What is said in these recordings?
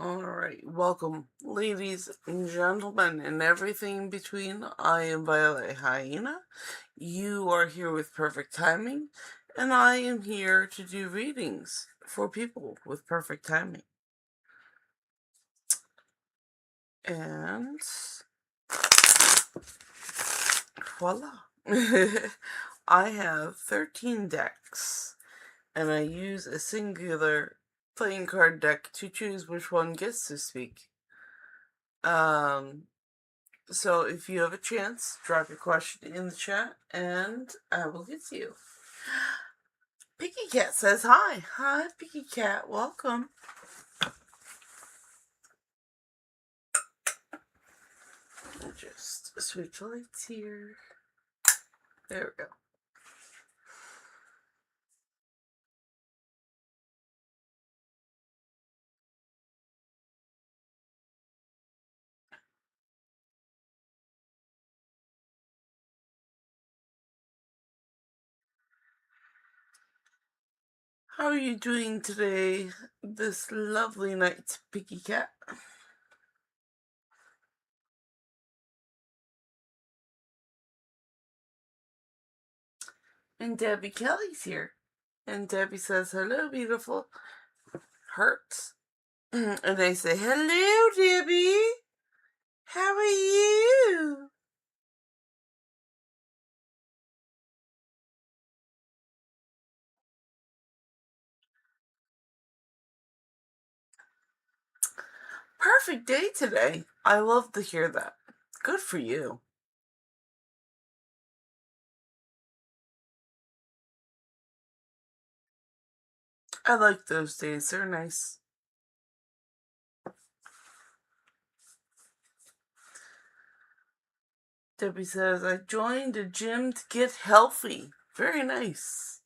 Alright, welcome, ladies and gentlemen, and everything in between. I am Violet Hyena. You are here with perfect timing, and I am here to do readings for people with perfect timing. And voila! I have 13 decks, and I use a singular playing card deck to choose which one gets to speak. So if you have a chance, drop your question in the chat and I will get to you. Picky Cat says hi. Hi, Picky Cat. Welcome. I'll just switch lights here. There we go. How are you doing today, this lovely night, Picky Cat? And Debbie Kelly's here. And Debbie says, hello, beautiful. Hearts. And I say, hello, Debbie. How are you? Perfect day today. I love to hear that. Good for you. I like those days. They're nice. Debbie says, I joined a gym to get healthy. Very nice.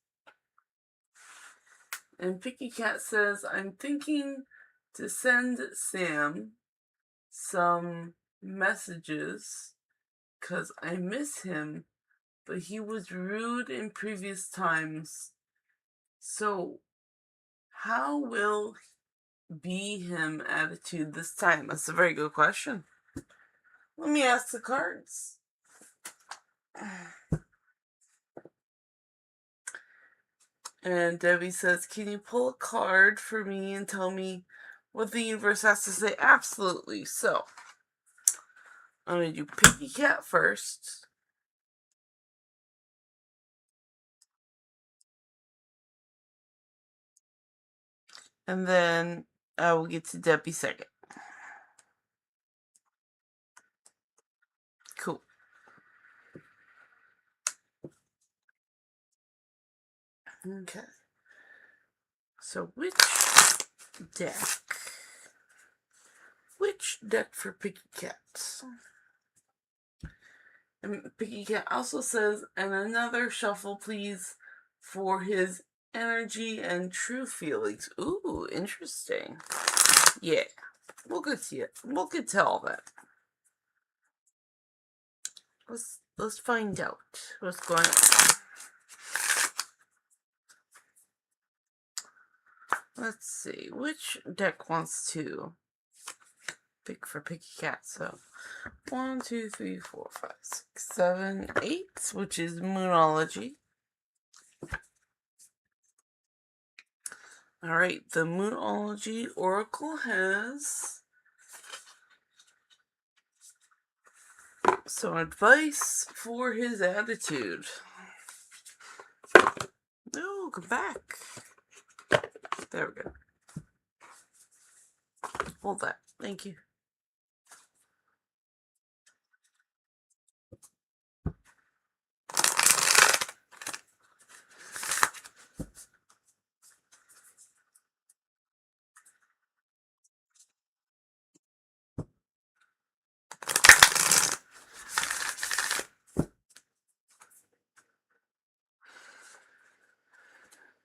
And Picky Cat says, I'm thinking to send Sam some messages because I miss him, but he was rude in previous times. So, how will be him attitude this time? That's a very good question. Let me ask the cards. And Debbie says, can you pull a card for me and tell me what the universe has to say? Absolutely. So, I'm going to do Picky Cat first. And then I will get to Debbie second. Cool. Okay. So, which deck? Which deck for Picky Cat? And Picky Cat also says, and another shuffle, please, for his energy and true feelings. Ooh, interesting. Yeah, we'll get to it. We'll get to all that. Let's find out what's going on. Let's see, which deck wants to pick for Picky Cat? So 1, 2, 3, 4, 5, 6, 7, 8, which is Moonology. Alright, the Moonology Oracle has some advice for his attitude. No, come back. There we go. Hold that. Thank you.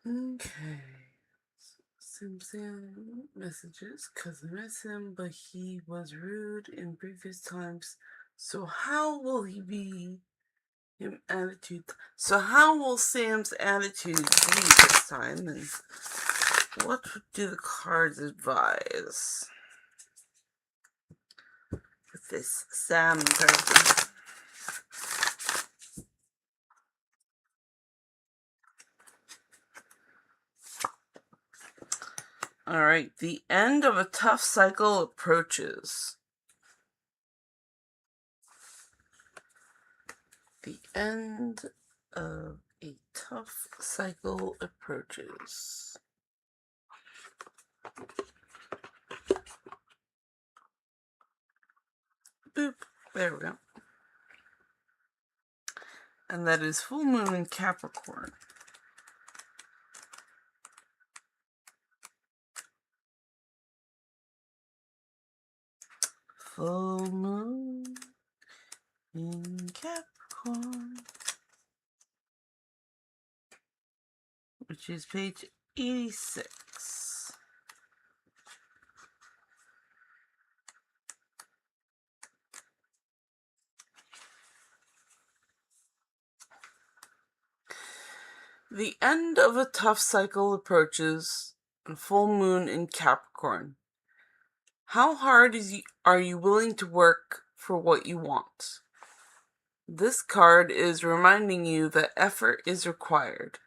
Okay. Sam messages, because I miss him, but he was rude in previous times. So how will he be him attitude? So how will Sam's attitude be this time? And what do the cards advise? this Sam person. Alright, the end of a tough cycle approaches. The end of a tough cycle approaches. Boop. There we go. And that is full moon in Capricorn. Full moon in Capricorn. Which is page 86. The end of a tough cycle approaches, and full moon in Capricorn. How hard are you willing to work for what you want? This card is reminding you that effort is required.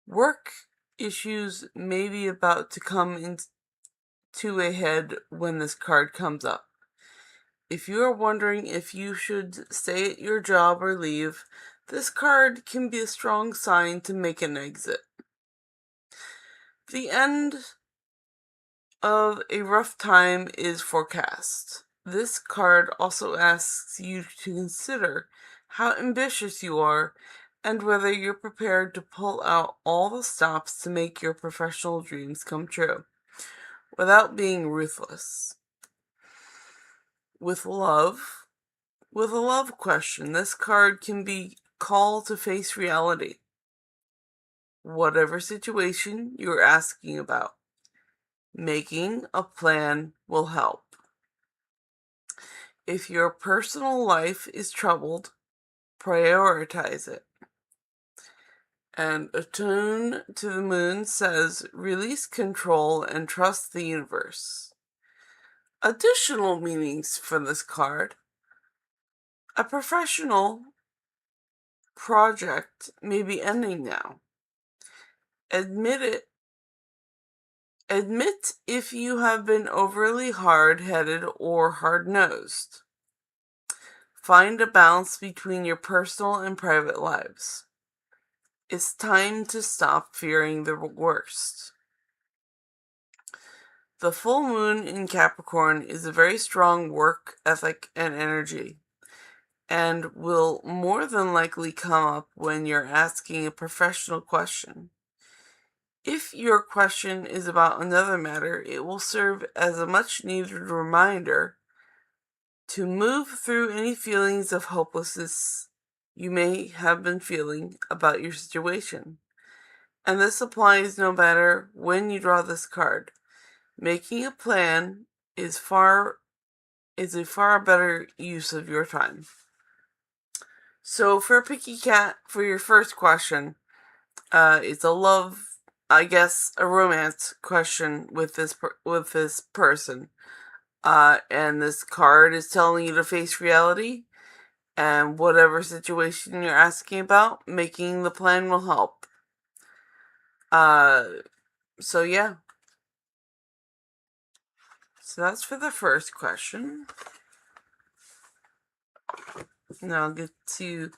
Work issues may be about to come into a head when this card comes up. If you are wondering if you should stay at your job or leave, this card can be a strong sign to make an exit. The end of a rough time is forecast. This card also asks you to consider how ambitious you are and whether you're prepared to pull out all the stops to make your professional dreams come true, without being ruthless. With a love question, this card can be call to face reality. Whatever situation you're asking about, making a plan will help. If your personal life is troubled, prioritize it. And Attune to the Moon says, release control and trust the universe. Additional meanings for this card. A professional project may be ending now. Admit if you have been overly hard-headed or hard-nosed. Find a balance between your personal and private lives. It's time to stop fearing the worst. The full moon in Capricorn is a very strong work ethic and energy, and will more than likely come up when you're asking a professional question. If your question is about another matter, it will serve as a much-needed reminder to move through any feelings of hopelessness you may have been feeling about your situation. And this applies no matter when you draw this card. Making a plan is a far better use of your time. So for Picky Cat, for your first question, it's a romance question with this person. And this card is telling you to face reality, and whatever situation you're asking about, making the plan will help. So yeah. So that's for the first question. Now I'll get to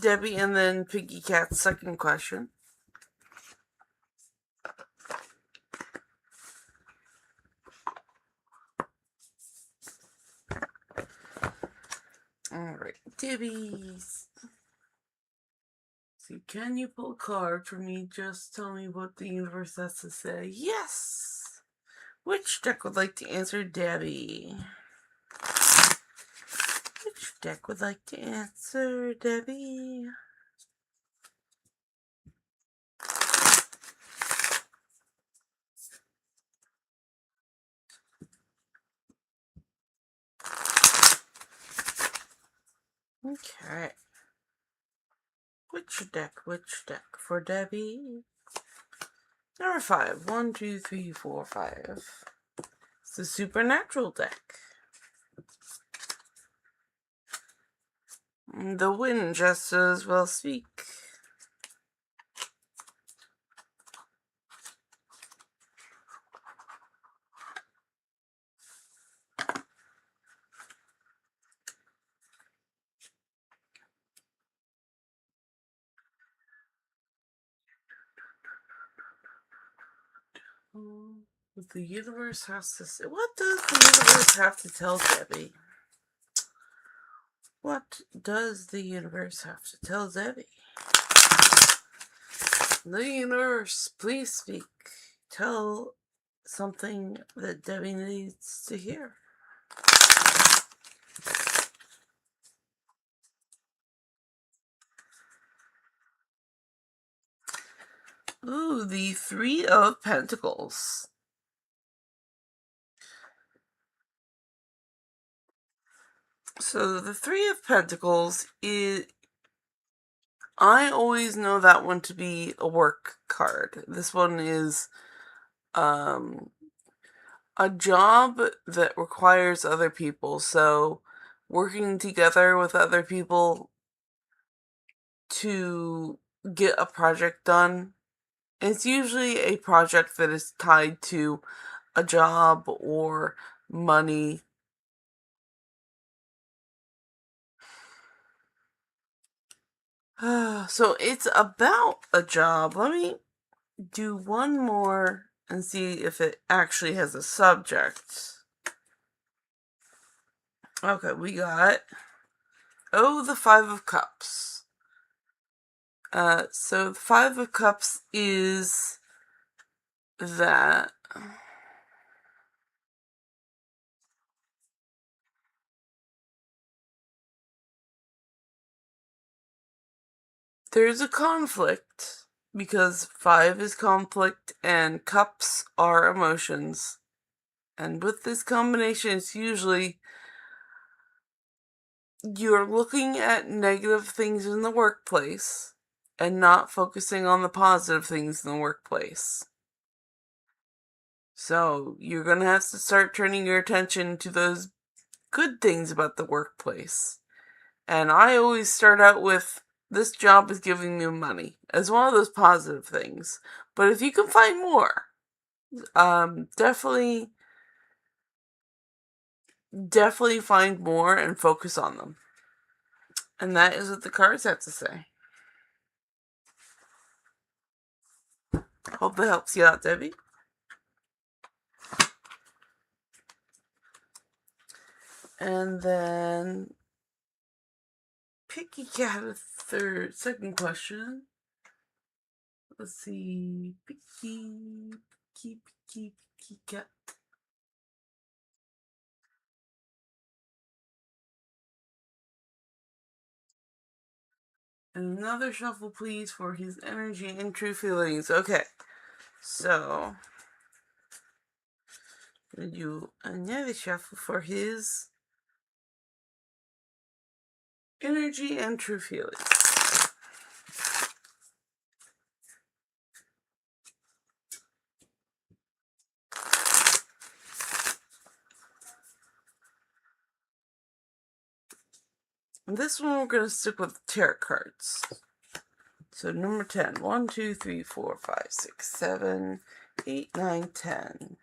Debbie and then Piggy Cat's second question. Alright, Debbie's. So can you pull a card for me? Just tell me what the universe has to say. Yes! Which deck would like to answer Debbie? Which deck would like to answer Debbie? Okay. Which deck for Debbie? Number 5. 1, 2, 3, 4, 5. It's the Supernatural deck. The Winchesters will speak. What the universe has to say. What does the universe have to tell Debbie? What does the universe have to tell Debbie? The universe, please speak. Tell something that Debbie needs to hear. Ooh, the Three of Pentacles. So the Three of Pentacles is... I always know that one to be a work card. This one is a job that requires other people. So working together with other people to get a project done. It's usually a project that is tied to a job or money. So it's about a job. Let me do one more and see if it actually has a subject. Okay, we got the Five of Cups. So the Five of Cups is that there's a conflict because 5 is conflict and cups are emotions. And with this combination, it's usually you're looking at negative things in the workplace and not focusing on the positive things in the workplace. So you're going to have to start turning your attention to those good things about the workplace. And I always start out with, this job is giving me money as one of those positive things. But if you can find more, definitely find more and focus on them. And that is what the cards have to say. Hope that helps you out, Debbie. And then Picky Cat a second question. Let's see. Picky Cat. And another shuffle, please, for his energy and true feelings. Okay. So, we'll do another shuffle for his energy and true feelings. And this one we're going to stick with tarot cards. So number 10. 1, 2, 3, 4, 5, 6, 7, 8, 9, 10.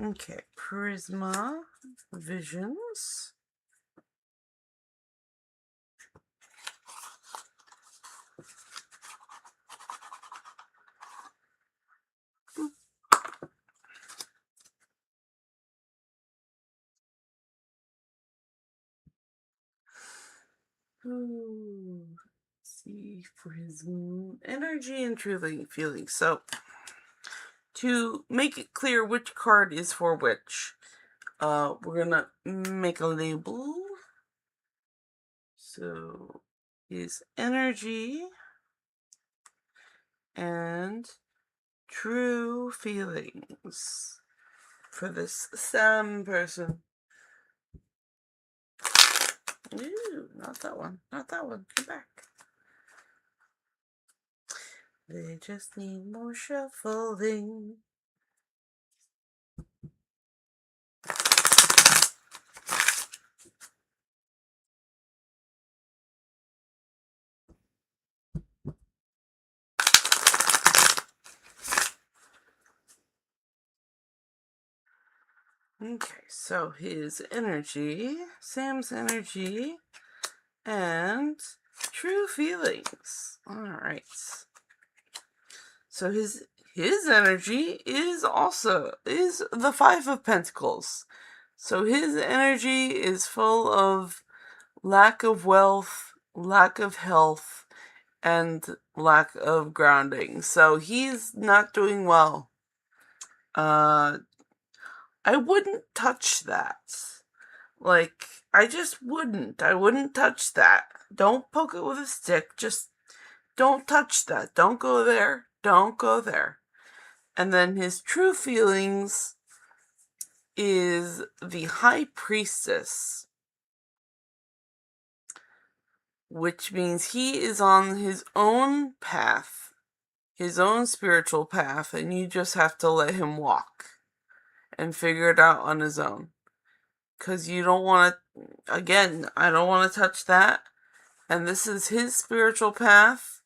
Okay, Prisma, Visions. Ooh, let's see, for his energy and true feelings. So, to make it clear which card is for which, we're gonna make a label. So, his energy and true feelings for this Sam person. Ooh, not that one. Not that one. Come back. They just need more shuffling. Okay, so his energy, Sam's energy, and true feelings. Alright. So his energy is the Five of Pentacles. So his energy is full of lack of wealth, lack of health, and lack of grounding. So he's not doing well. I wouldn't touch that. Like, I just wouldn't. I wouldn't touch that. Don't poke it with a stick. Just don't touch that. Don't go there. Don't go there. And then his true feelings is the High Priestess, which means he is on his own path, his own spiritual path, and you just have to let him walk and figure it out on his own. Because you don't want to, again, I don't want to touch that. And this is his spiritual path.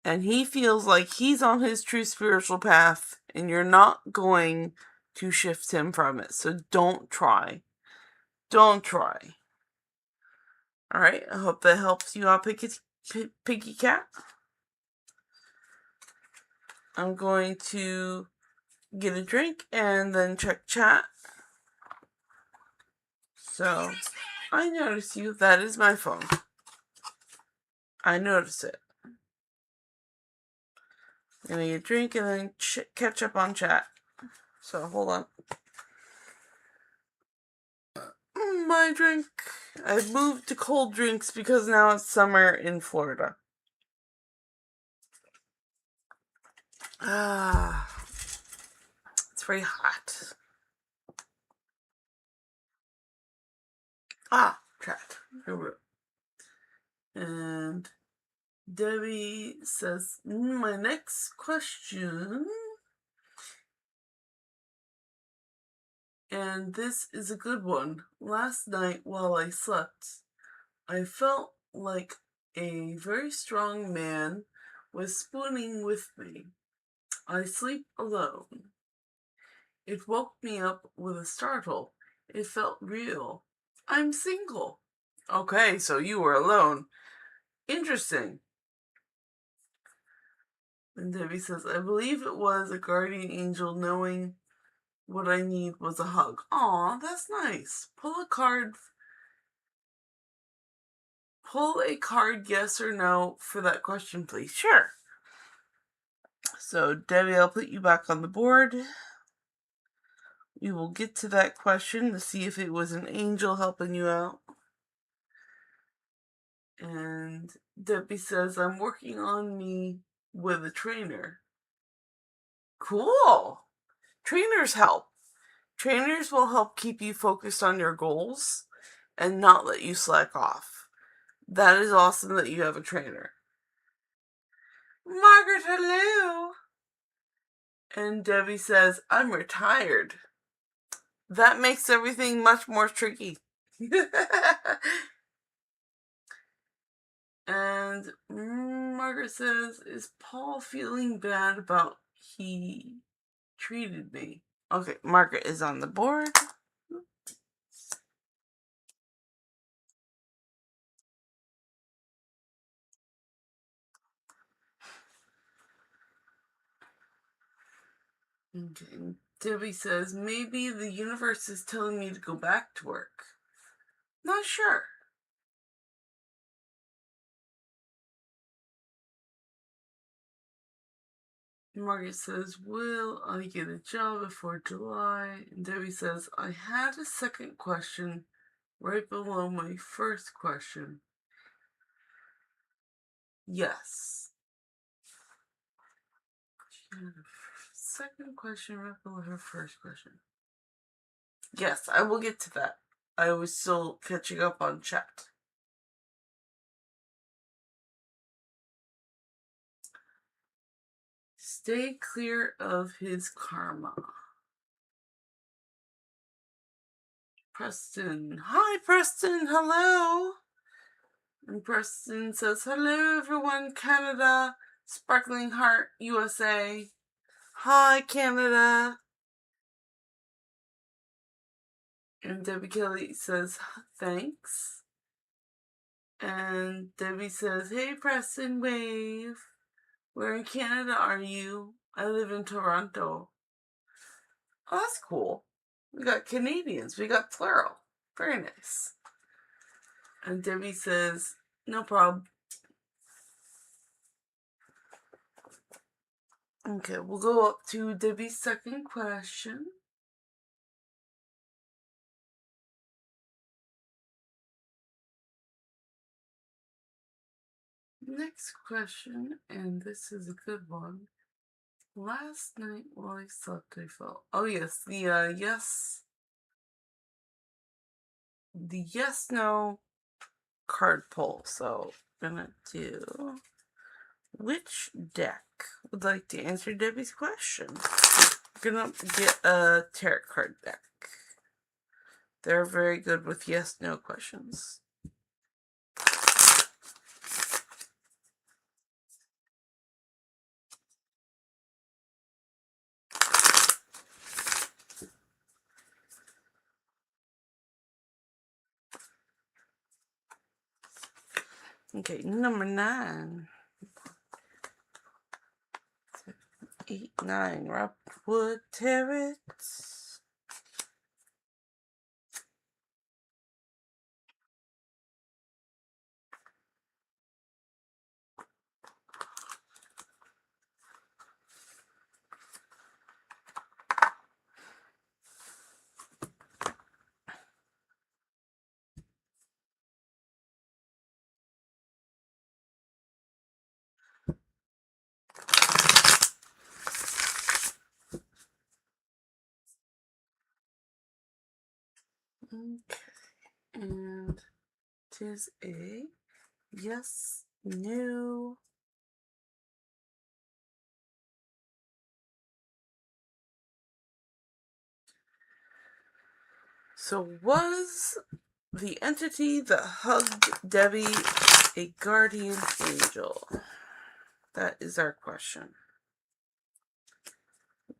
And he feels like he's on his true spiritual path. And you're not going to shift him from it. So don't try. Don't try. Alright, I hope that helps you out, Piggy Cat. I'm going to get a drink and then check chat. So, I notice you. That is my phone. I notice it. I'm gonna get a drink and then catch up on chat. So, hold on. My drink. I've moved to cold drinks because now it's summer in Florida. It's very hot. Chat. Here we go. And Debbie says, my next question, and this is a good one. Last night while I slept, I felt like a very strong man was spooning with me. I sleep alone. It woke me up with a startle. It felt real. I'm single. Okay, so you were alone. Interesting. And Debbie says, I believe it was a guardian angel knowing what I need was a hug. Aw, that's nice. Pull a card, yes or no, for that question, please. Sure. So, Debbie, I'll put you back on the board. We will get to that question to see if it was an angel helping you out. And Debbie says, I'm working on me with a trainer. Cool. Trainers help. Trainers will help keep you focused on your goals and not let you slack off. That is awesome that you have a trainer. Margaret, hello. And Debbie says, I'm retired. That makes everything much more tricky. And Margaret says, is Paul feeling bad about he treated me? Okay, Margaret is on the board. Okay, Debbie says, maybe the universe is telling me to go back to work. Not sure. Margaret says, will I get a job before July? And Debbie says, I had a second question right below my first question. Yes. She had a second question right below her first question. Yes, I will get to that. I was still catching up on chat. Stay clear of his karma. Preston. Hi, Preston. Hello. And Preston says, hello, everyone. Canada. Sparkling Heart, USA. Hi, Canada. And Debbie Kelly says, thanks. And Debbie says, hey, Preston Wave. Where in Canada are you? I live in Toronto. Oh, that's cool. We got Canadians. We got plural. Very nice. And Debbie says, no problem. Okay, we'll go up to Debbie's second question. Next question, and this is a good one. Last night while I slept, I felt. Oh yes, the yes/no card pull. So I'm gonna do. Which deck would like to answer Debbie's question? We're gonna get a tarot card deck. They're very good with yes/no questions. Okay, number 9. 8, 9, Rockwood Tarot. Okay, and tis a yes, no. So was the entity that hugged Debbie a guardian angel? That is our question.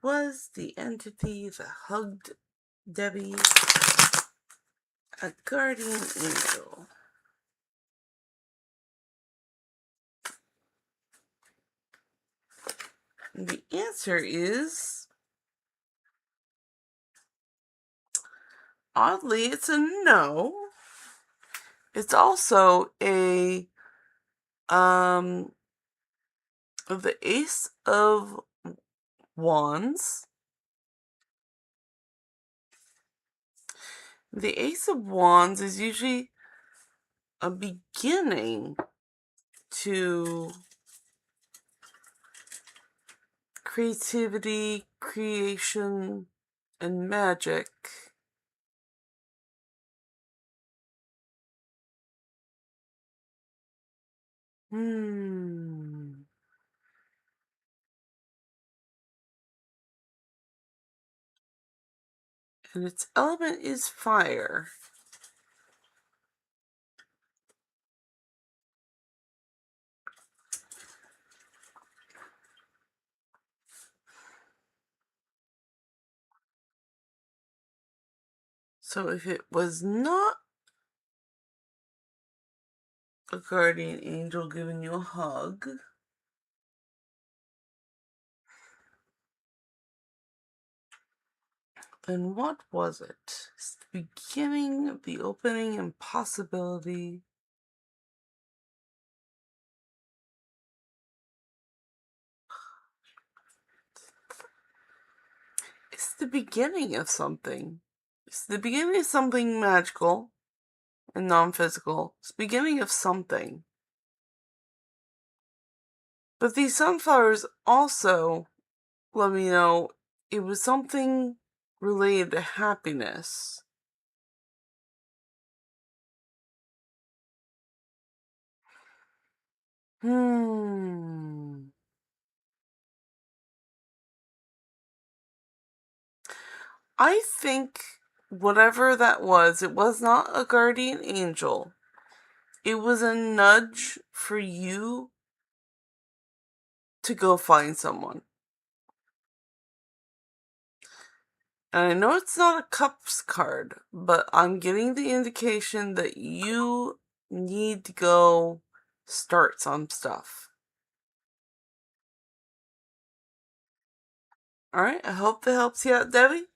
Was the entity that hugged Debbie a guardian angel? And the answer is, oddly, it's a no. It's also a the Ace of Wands. The Ace of Wands is usually a beginning to creativity, creation, and magic. And its element is fire. So if it was not a guardian angel giving you a hug, then what was it? It's the beginning, the opening, and possibility. It's the beginning of something. It's the beginning of something magical and non-physical. It's the beginning of something. But these sunflowers also let me know it was something related to happiness. I think whatever that was, it was not a guardian angel. It was a nudge for you to go find someone. And I know it's not a cups card, but I'm getting the indication that you need to go start some stuff. Alright, I hope that helps you out, Debbie.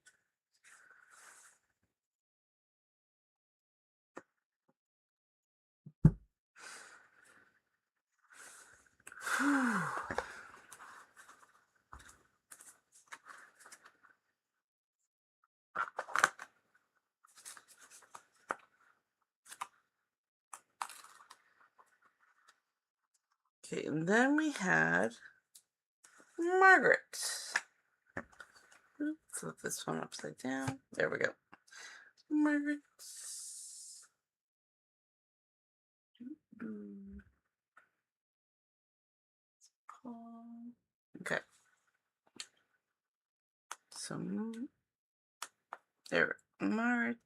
Okay, and then we had Margaret. Oops, flip this one upside down. There we go. Margaret. Okay. So there, Margaret.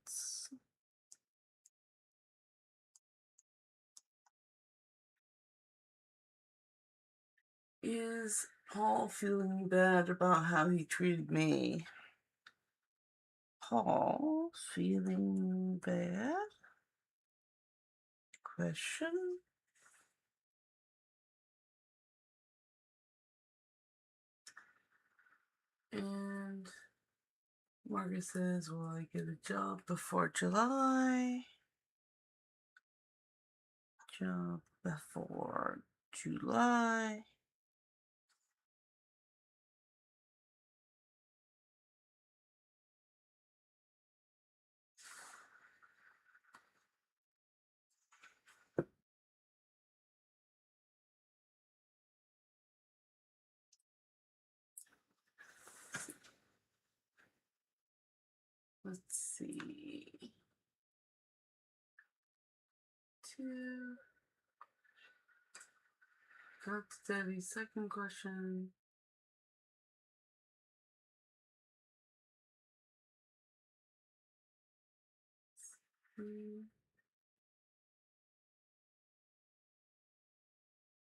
Is Paul feeling bad about how he treated me? Paul feeling bad? Question. And Margaret says, will I get a job before July? Job before July. Let's see. 2. Got to Debbie's second question.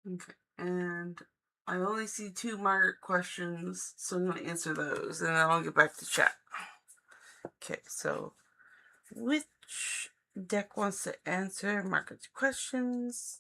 Okay, and I only see 2 Margaret questions, so I'm going to answer those, and then I'll get back to chat. Okay, so which deck wants to answer Margaret's questions?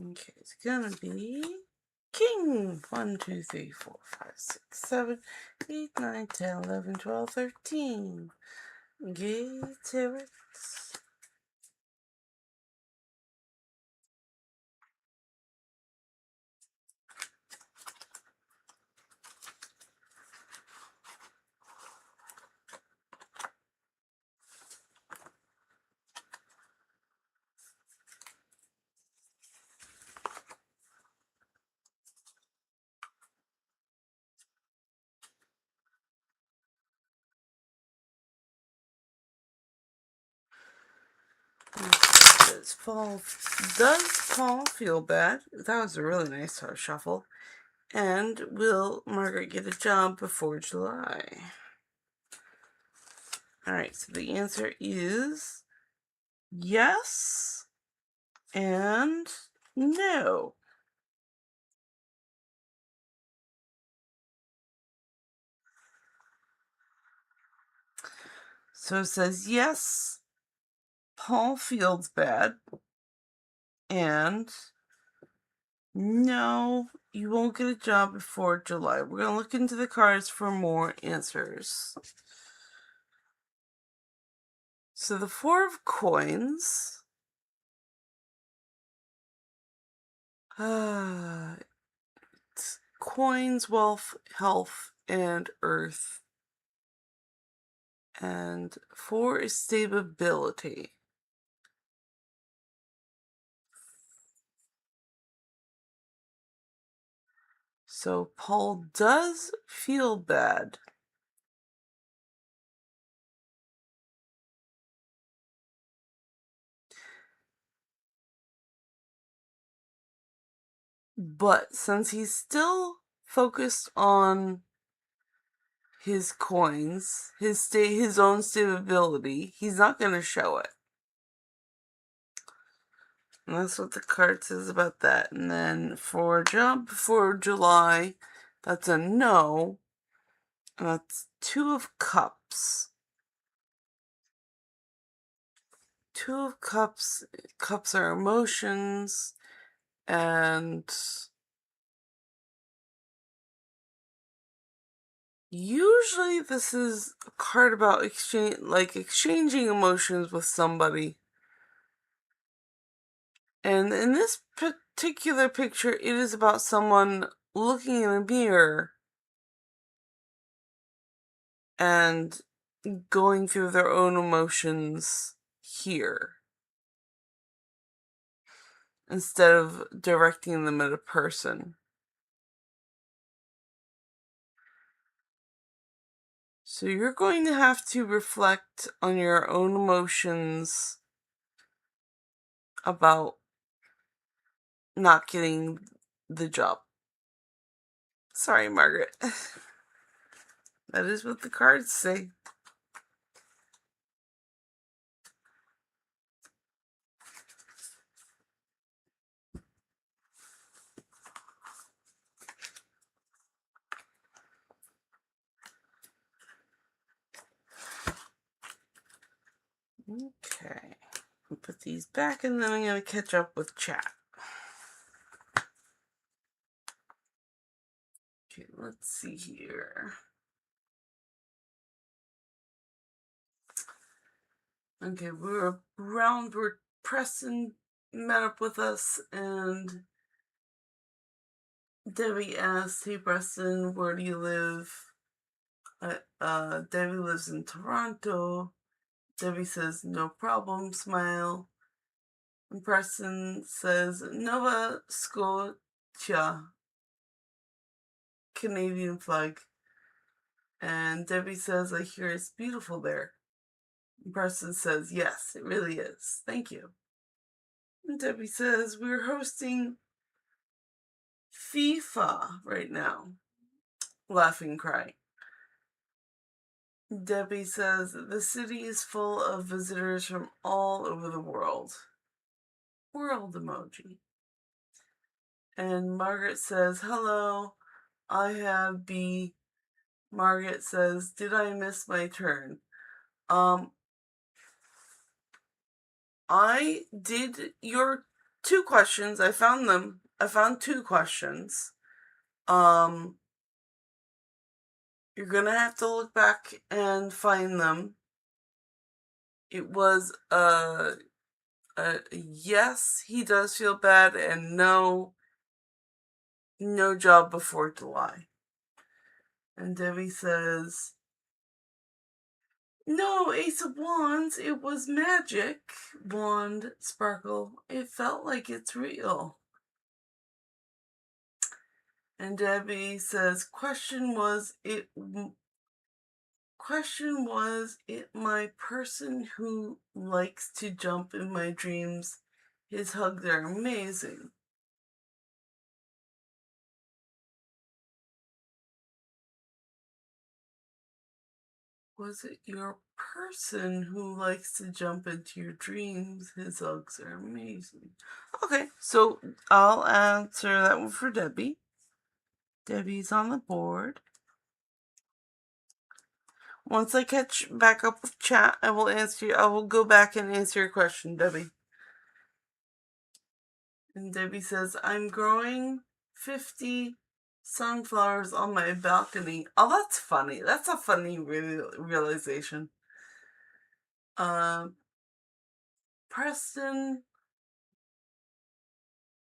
Okay, it's gonna be King. 1, 2, 3, 4, 5, 6, 7, 8, 9, 10, 11, 12, 13. Get it. Does Paul feel bad? That was a really nice shuffle. And will Margaret get a job before July? Alright, so the answer is yes and no. So it says yes, Paul feels bad, and no, you won't get a job before July. We're going to look into the cards for more answers. So the 4 of coins. It's coins, wealth, health, and earth. And 4 is stability. So Paul does feel bad. But since he's still focused on his coins, his own stability. He's not going to show it. And that's what the card says about that. And then for job for July, that's a no. And that's 2 of Cups. 2 of Cups. Cups are emotions. And usually this is a card about exchanging emotions with somebody. And in this particular picture, it is about someone looking in a mirror and going through their own emotions here instead of directing them at a person. So you're going to have to reflect on your own emotions about not getting the job. Sorry, Margaret. That is what the cards say. Okay. I'll put these back and then I'm going to catch up with chat. Okay, let's see here. Okay, we're around where Preston met up with us, and Debbie asked, "Hey Preston, where do you live?" Debbie lives in Toronto. Debbie says, "No problem," smile. And Preston says, "Nova Scotia, Canadian flag." And Debbie says, "I hear it's beautiful there." And Preston says, "Yes, it really is. Thank you." And Debbie says, "We're hosting FIFA right now." Laughing, crying. Debbie says, "The city is full of visitors from all over the world." World emoji. And Margaret says, "Hello, I have B." Margaret says, "Did I miss my turn?" I did your 2 questions. I found them. I found 2 questions. You're gonna have to look back and find them. It was a yes, he does feel bad, and no job before July. And Debbie says, "No, Ace of Wands, it was magic. Wand, sparkle. It felt like it's real." And Debbie says, question was it my person who likes to jump in my dreams? His hugs are amazing." Was it your person who likes to jump into your dreams? His hugs are amazing. Okay, so I'll answer that one for Debbie. Debbie's on the board. Once I catch back up with chat, I will go back and answer your question, Debbie. And Debbie says, "I'm growing 50 sunflowers on my balcony." Oh, that's funny. That's a funny realization. Preston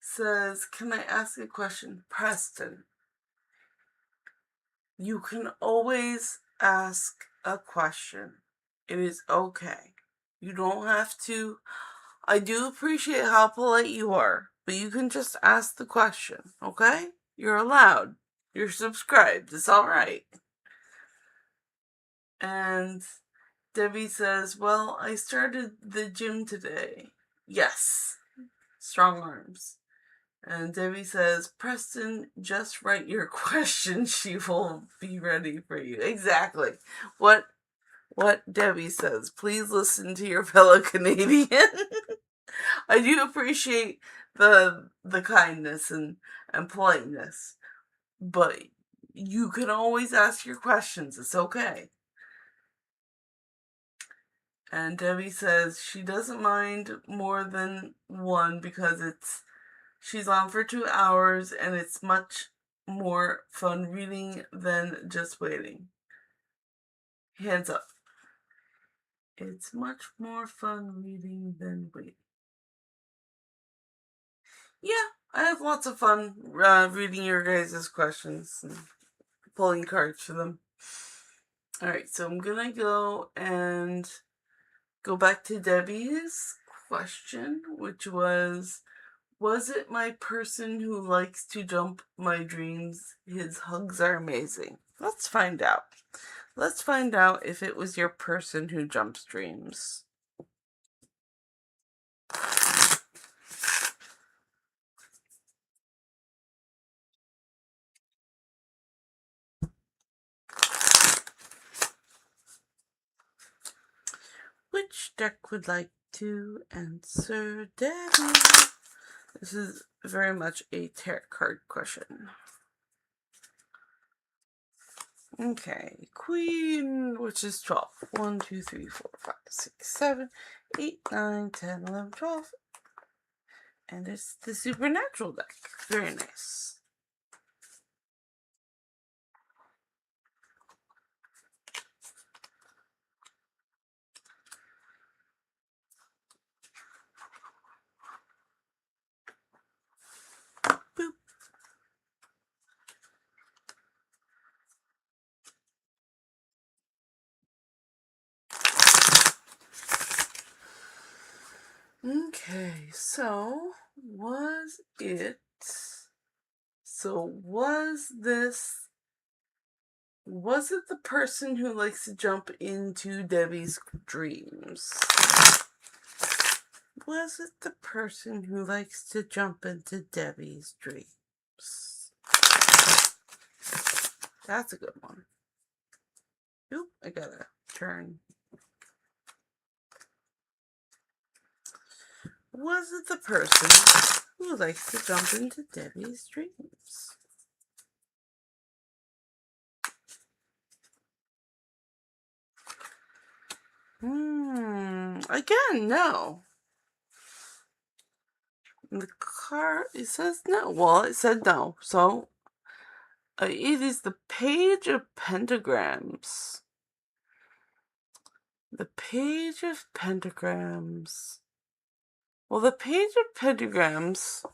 says, "Can I ask a question?" Preston, you can always ask a question. It is okay. You don't have to. I do appreciate how polite you are, but you can just ask the question, okay? You're allowed. You're subscribed. It's alright. And Debbie says, "Well, I started the gym today." Yes. Strong arms. And Debbie says, Preston, just write your question. She will be ready for you. Exactly. What Debbie says. Please listen to your fellow Canadian. I do appreciate the kindness and politeness, but you can always ask your questions. It's okay. And Debbie says she doesn't mind more than one because she's on for 2 hours and it's much more fun reading than just waiting. Hands up. It's much more fun reading than waiting. Yeah, I have lots of fun reading your guys' questions and pulling cards for them. Alright, so I'm gonna go and go back to Debbie's question, which was it my person who likes to jump my dreams? His hugs are amazing. Let's find out. Let's find out if it was your person who jumps dreams. Which deck would like to answer Debbie? This is very much a tarot card question. Okay, Queen, which is 12. 1, 2, 3, 4, 5, 6, 7, 8, 9, 10, 11, 12. And it's the Supernatural deck. Very nice. Boop. Okay, so was it the person who likes to jump into Debbie's dreams? Was it the person who likes to jump into Debbie's dreams? That's a good one. Oop, I gotta turn. Was it the person who likes to jump into Debbie's dreams? Again, no. The card, it says no. Well, it said no. So, it is the Page of Pentagrams. The Page of Pentagrams. Well, the Page of Pentagrams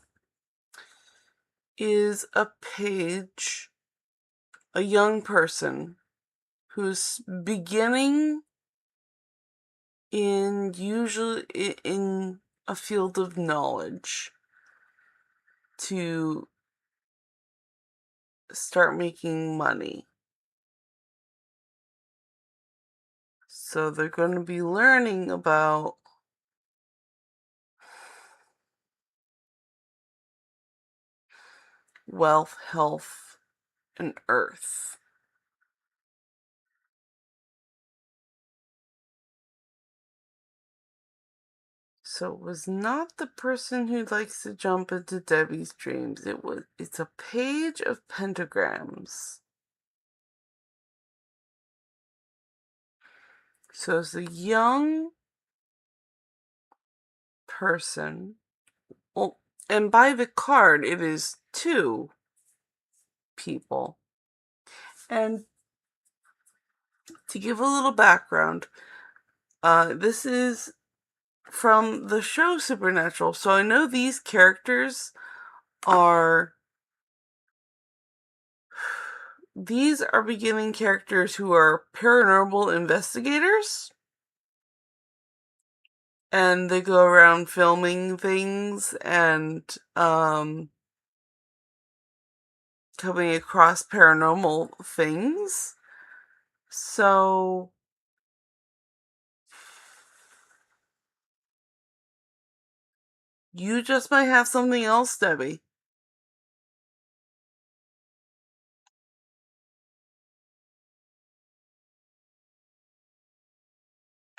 is a page, a young person who's beginning usually in a field of knowledge to start making money. So they're going to be learning about wealth, health, and earth. So it was not the person who likes to jump into Debbie's dreams. It's a Page of Pentagrams. So it's a young person. Well, and by the card, it is 2 people. And to give a little background, this is from the show Supernatural. So I know these characters are beginning characters who are paranormal investigators. And they go around filming things and coming across paranormal things. So you just might have something else, Debbie.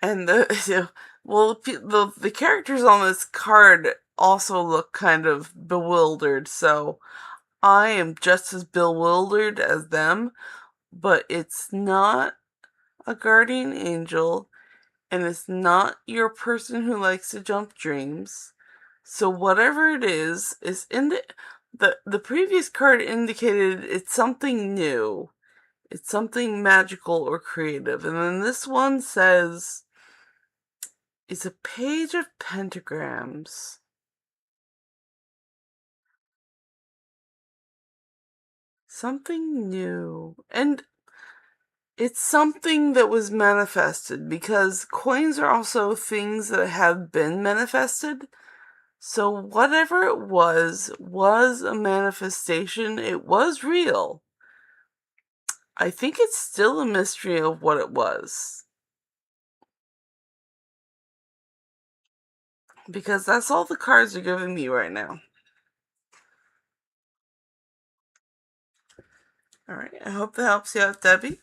And the characters on this card also look kind of bewildered, so I am just as bewildered as them, but it's not a guardian angel, and it's not your person who likes to jump dreams. So whatever it is in the previous card indicated it's something new. It's something magical or creative. And then this one says it's a page of pentagrams. Something new. And it's something that was manifested, because coins are also things that have been manifested. So whatever it was a manifestation. It was real. I think it's still a mystery of what it was. Because that's all the cards are giving me right now. Alright, I hope that helps you out, Debbie.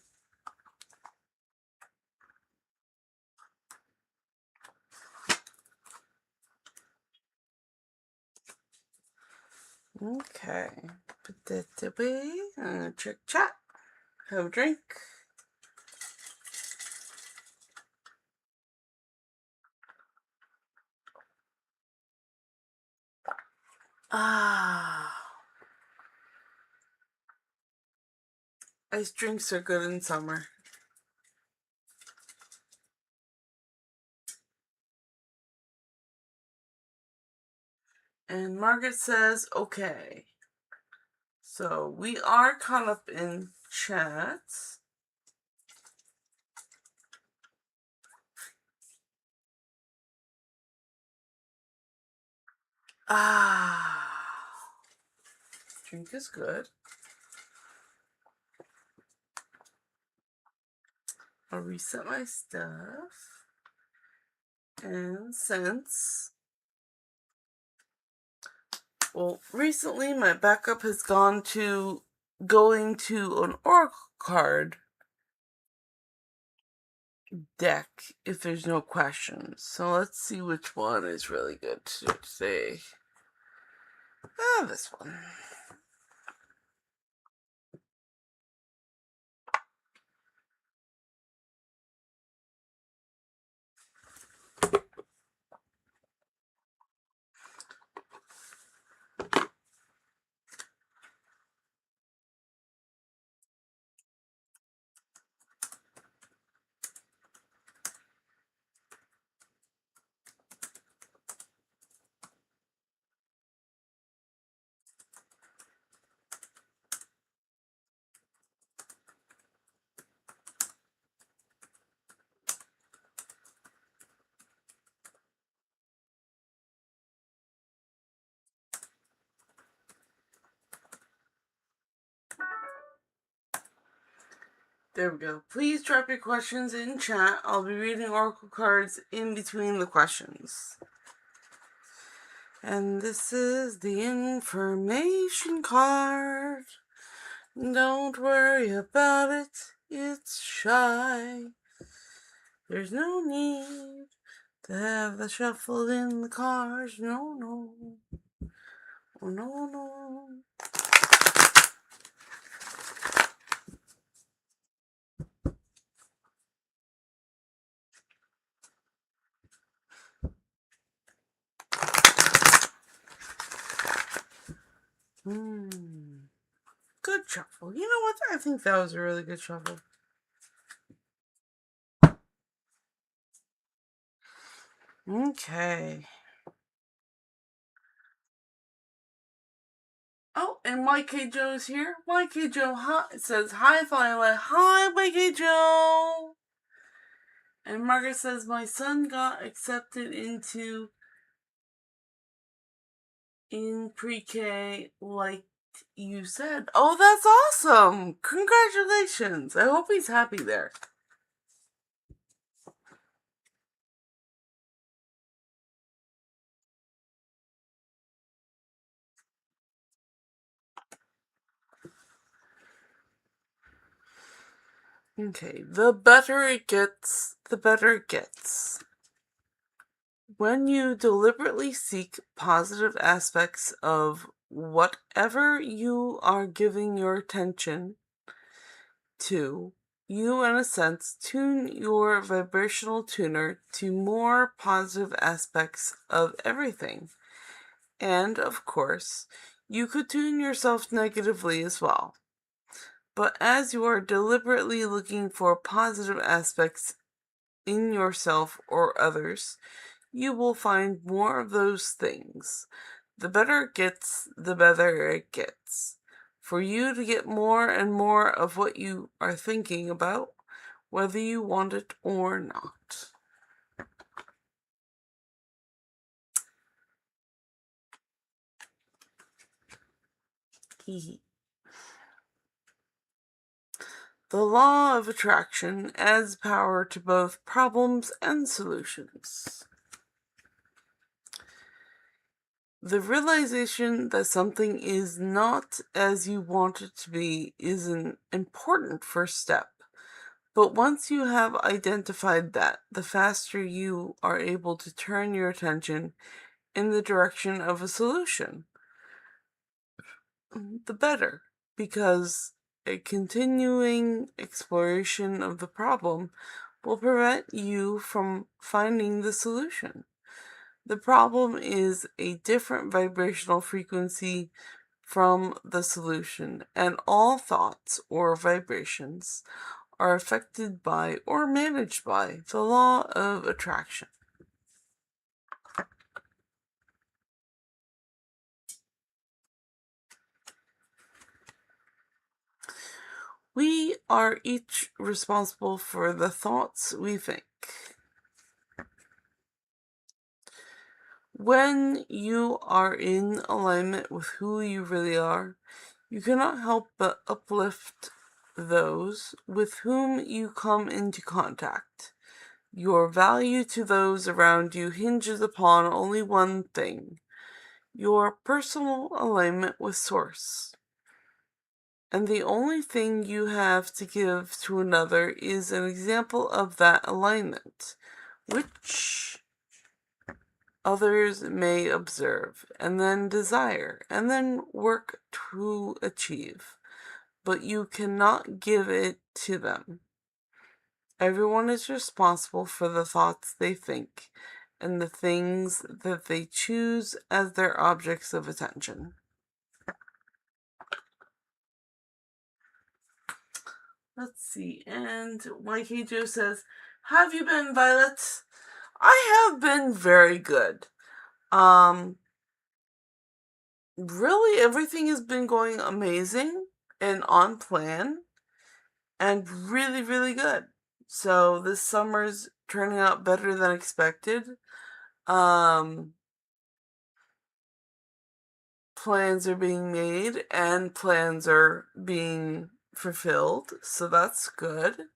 Okay. Put that away. I'm gonna check chat. Have a drink. Ice drinks are good in summer. And Margaret says, okay. So we are caught up in chat. Drink is good. I'll reset my stuff. And since, well, recently my backup has gone to going to an oracle card deck if there's no questions. So let's see which one is really good to say. This one. There we go. Please drop your questions in chat. I'll be reading oracle cards in between the questions. And this is the information card. Don't worry about it. It's shy. There's no need to have the shuffle in the cards. No, no. Oh, no, no. Good shuffle. You know what? I think that was a really good shuffle. Okay. Oh, and YK Joe's here. YK Joe says, hi, Violet. Hi, YK Joe. And Margaret says, my son got accepted in pre-K like you said. Oh, that's awesome. Congratulations. I hope he's happy there. Okay, the better it gets, the better it gets. When you deliberately seek positive aspects of whatever you are giving your attention to, you, in a sense, tune your vibrational tuner to more positive aspects of everything. And, of course, you could tune yourself negatively as well. But as you are deliberately looking for positive aspects in yourself or others, you will find more of those things. The better it gets, the better it gets. For you to get more and more of what you are thinking about, whether you want it or not. The law of attraction adds power to both problems and solutions. The realization that something is not as you want it to be is an important first step. But once you have identified that, the faster you are able to turn your attention in the direction of a solution, the better, because a continuing exploration of the problem will prevent you from finding the solution. The problem is a different vibrational frequency from the solution, and all thoughts or vibrations are affected by or managed by the law of attraction. We are each responsible for the thoughts we think. When you are in alignment with who you really are, you cannot help but uplift those with whom you come into contact. Your value to those around you hinges upon only one thing: your personal alignment with Source. And the only thing you have to give to another is an example of that alignment, which others may observe, and then desire, and then work to achieve. But you cannot give it to them. Everyone is responsible for the thoughts they think and the things that they choose as their objects of attention. Let's see, and YK says, "Have you been, Violet?" I have been very good. Really, everything has been going amazing and on plan and really, really good. So this summer's turning out better than expected. Plans are being made and plans are being fulfilled, so that's good.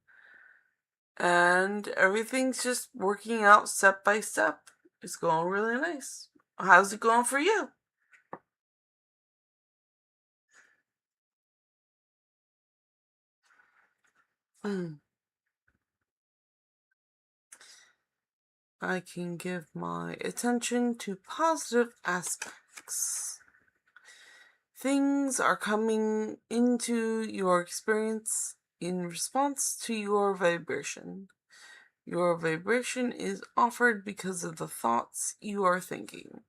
And everything's just working out step by step. It's going really nice. How's it going for you? I can give my attention to positive aspects. Things are coming into your experience in response to your vibration. Your vibration is offered because of the thoughts you are thinking.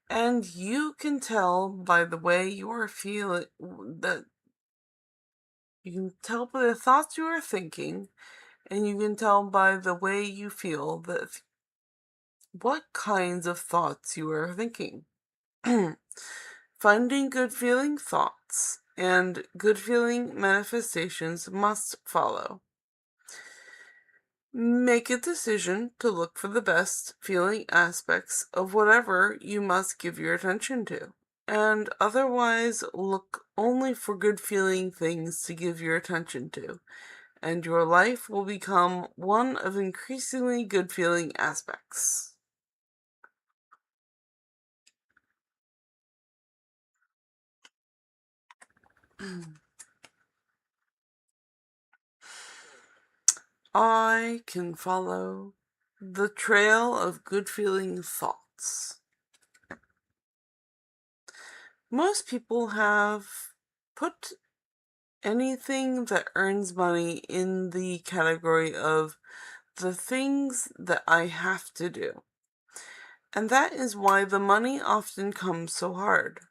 And you can tell by the way you are feeling that you can tell by the thoughts you are thinking, and you can tell by the way you feel that what kinds of thoughts you are thinking. Finding good feeling thoughts and good feeling manifestations must follow. Make a decision to look for the best feeling aspects of whatever you must give your attention to, and otherwise look only for good feeling things to give your attention to, and your life will become one of increasingly good feeling aspects. I can follow the trail of good feeling thoughts. Most people have put anything that earns money in the category of the things that I have to do. And that is why the money often comes so hard.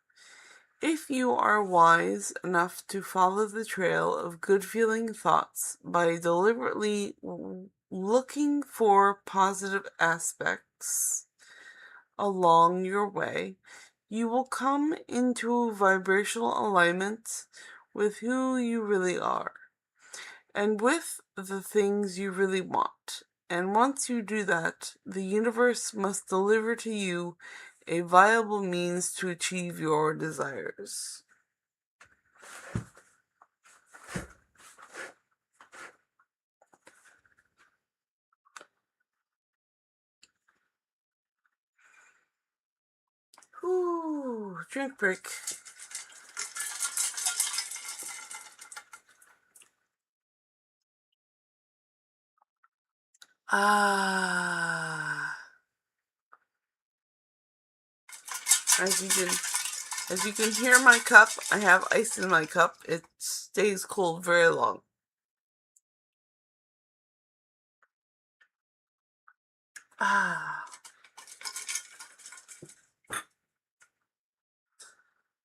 If you are wise enough to follow the trail of good feeling thoughts by deliberately looking for positive aspects along your way, you will come into vibrational alignment with who you really are and with the things you really want. And once you do that, the universe must deliver to you a viable means to achieve your desires. Ooh, drink break. Ah. As you can hear my cup, I have ice in my cup. It stays cold very long. Ah.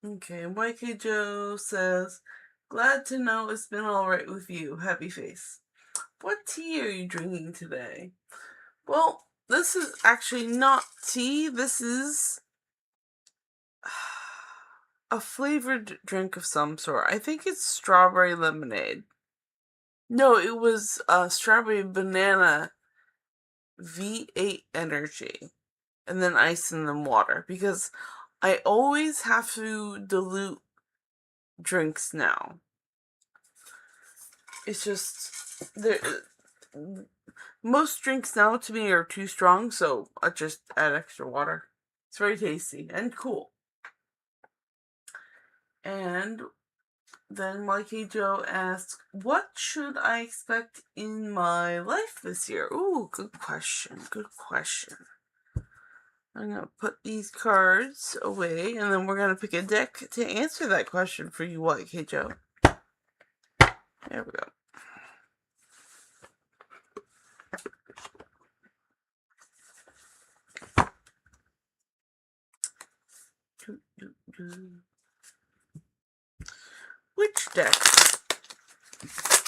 Okay, YK Joe says, glad to know it's been alright with you. Happy face. What tea are you drinking today? Well, this is actually not tea. This is a flavored drink of some sort. I think it's strawberry lemonade. No, it was strawberry banana V8 energy. And then ice and then water. Because I always have to dilute drinks now. It's just most drinks now to me are too strong, so I just add extra water. It's very tasty and cool. And then YK Joe asks, what should I expect in my life this year? Ooh, good question. I'm going to put these cards away, and then we're going to pick a deck to answer that question for you, YK Joe. There we go. Which deck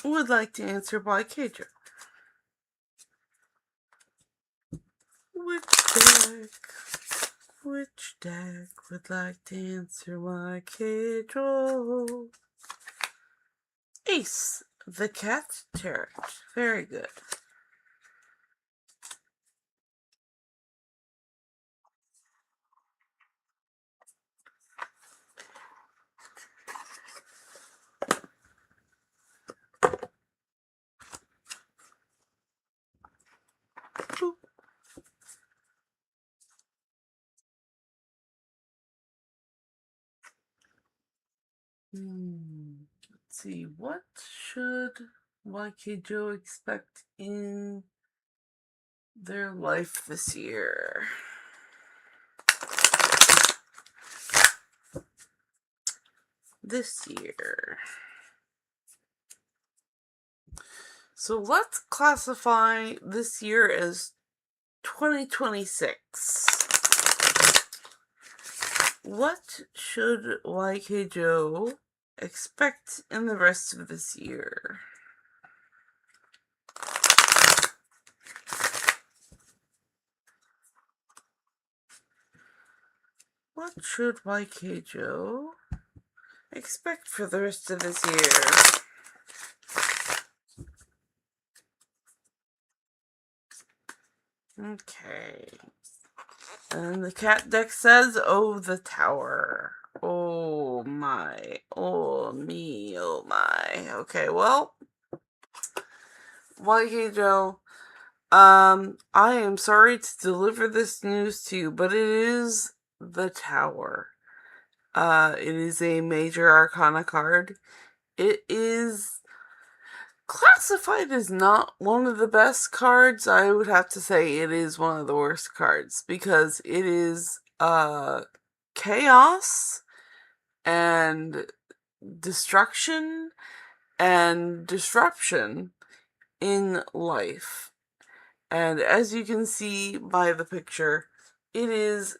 would like to answer YK Joe? Which deck would like to answer YK Joe? Ace, the Cat Tarot. Very good. Let's see, what should YK Joe expect in their life this year? So let's classify this year as 2026. What should YK Joe expect in the rest of this year? What should YK Joe expect for the rest of this year? Okay. And the cat deck says, oh, the tower. Oh my. Oh me. Oh my. Okay, well, YK Joe, I am sorry to deliver this news to you, but it is the tower. It is a major arcana card. It is Classified is not one of the best cards. I would have to say it is one of the worst cards because it is chaos and destruction and disruption in life. And as you can see by the picture, it is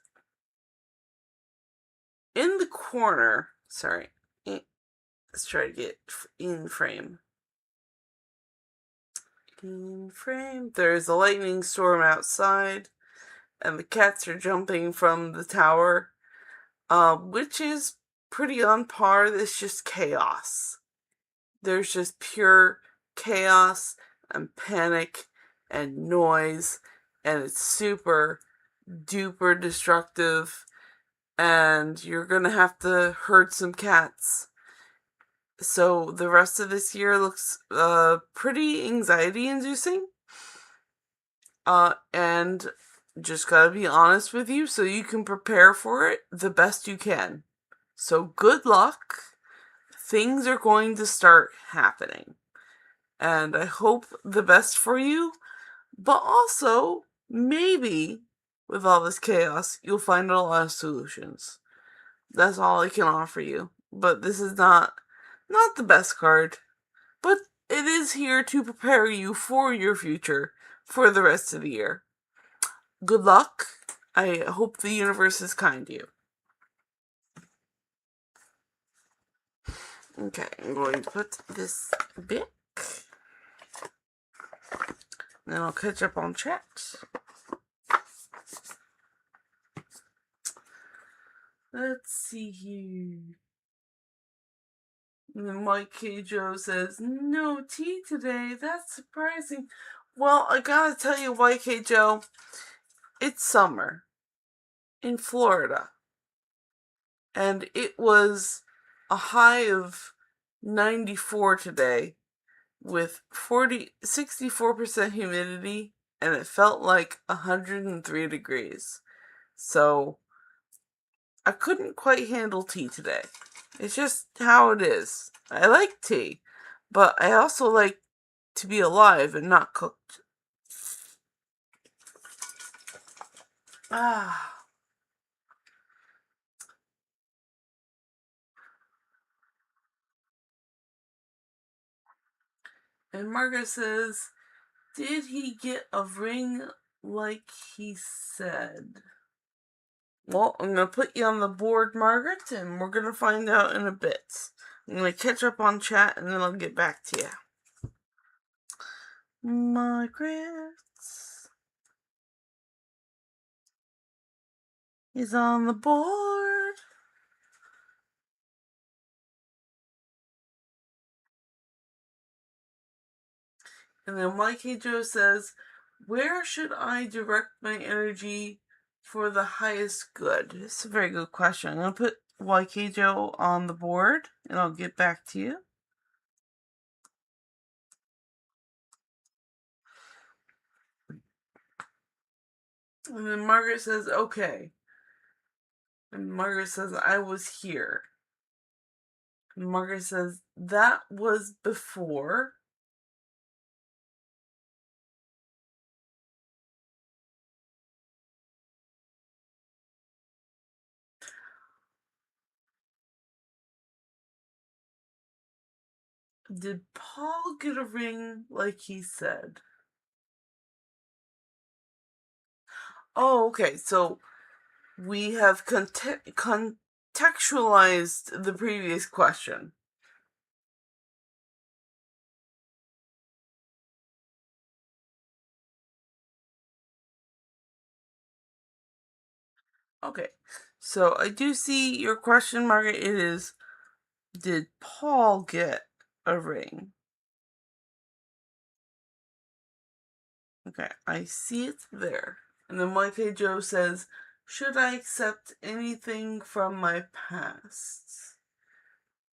in the corner. Sorry, let's try to get in frame. In frame. There's a lightning storm outside, and the cats are jumping from the tower, which is pretty on par. It's just chaos. There's just pure chaos and panic and noise, and it's super duper destructive, and you're gonna have to herd some cats. So the rest of this year looks pretty anxiety inducing. And just gotta be honest with you so you can prepare for it the best you can. So good luck. Things are going to start happening. And I hope the best for you. But also, maybe with all this chaos, you'll find a lot of solutions. That's all I can offer you. But this is not the best card. But it is here to prepare you for your future for the rest of the year. Good luck. I hope the universe is kind to you. Okay, I'm going to put this back. Then I'll catch up on chat. Let's see here. And then Mike K. Joe says, no tea today. That's surprising. Well, I gotta tell you, YK Joe, it's summer in Florida. And it was a high of 94 today with 64% humidity, and it felt like 103 degrees. So I couldn't quite handle tea today. It's just how it is. I like tea, but I also like to be alive and not cooked. And Margaret says, did he get a ring like he said? Well, I'm going to put you on the board, Margaret, and we're going to find out in a bit. I'm going to catch up on chat, and then I'll get back to you. Margaret is on the board. And then YK Joe says, where should I direct my energy for the highest good? It's a very good question. I'm going to put YK Joe on the board, and I'll get back to you. And then Margaret says, okay. And Margaret says, I was here. And Margaret says, that was before. Did Paul get a ring like he said? Oh, okay. So we have contextualized the previous question. Okay. So I do see your question, Margaret. It is, did Paul get a ring? Okay, I see it there. And then YK Joe says, should I accept anything from my past?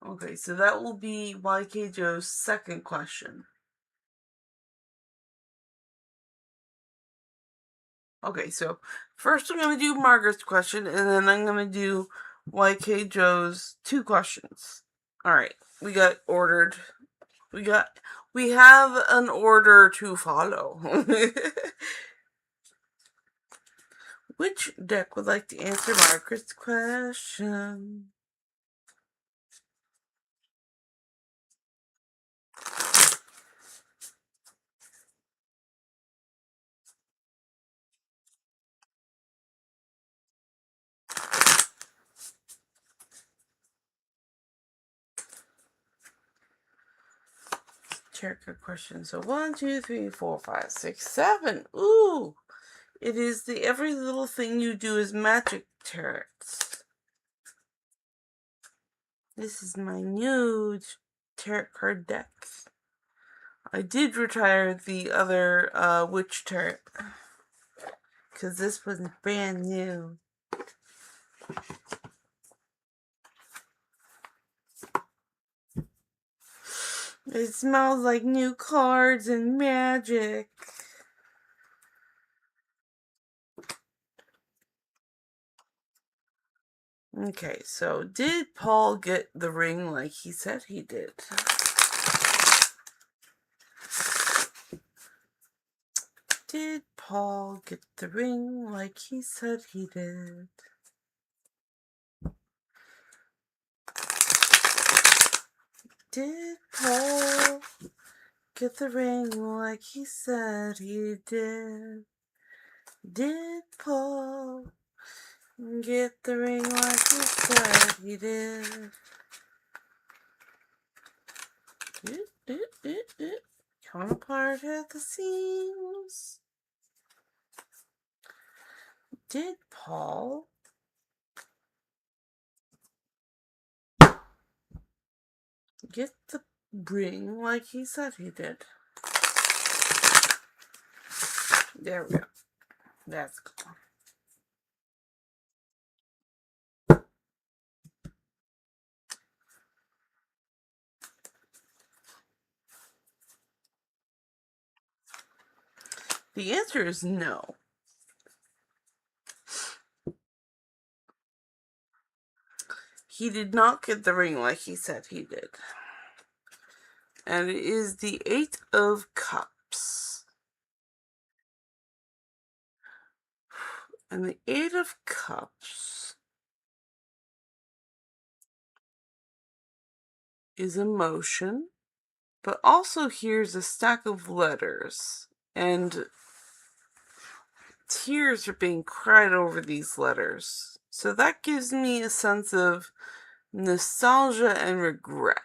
Okay, so that will be YK Joe's second question. Okay, so first I'm going to do Margaret's question, and then I'm going to do YK Joe's two questions. Alright, we got ordered. We got We have an order to follow. Which deck would like to answer Margaret's question? Check your question. So 1, 2, 3, 4, 5, 6, 7. Ooh! It is the Every Little Thing You Do Is Magic tarot. This is my new tarot card deck. I did retire the other Witch tarot because this was brand new. It smells like new cards and magic. Okay, so did Paul get the ring like he said he did? Did Paul get the ring like he said he did? Did Paul get the ring like he said he did? Did Paul get the ring like he said he did? Come apart at the seams. Did Paul get the ring like he said he did? There we go. That's cool. The answer is no. He did not get the ring like he said he did. And it is the 8 of Cups. And the 8 of Cups is emotion, but also here's a stack of letters. And tears are being cried over these letters. So that gives me a sense of nostalgia and regret.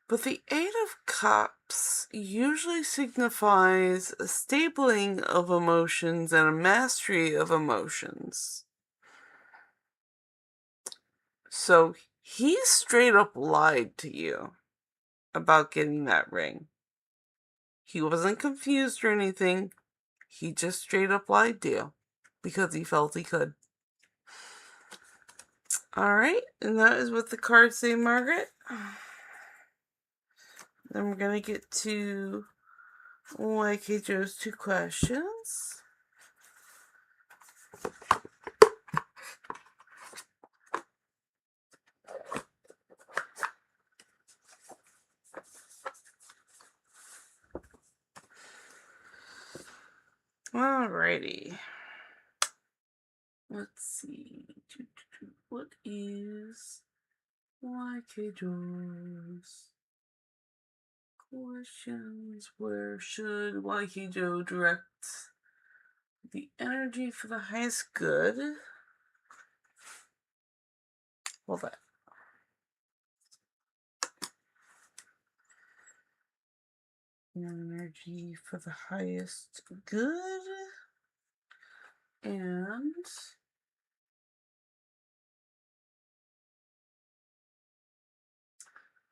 But the 8 of Cups usually signifies a stabling of emotions and a mastery of emotions. So he straight up lied to you about getting that ring. He wasn't confused or anything. He just straight up lied to you because he felt he could. Alright, and that is what the cards say, Margaret. Then we're going to get to YK Joe's 2 questions. Alrighty. Let's see. What is YK Joe's questions? Where should YK Joe direct the energy for the highest good? Hold on. Energy for the highest good. And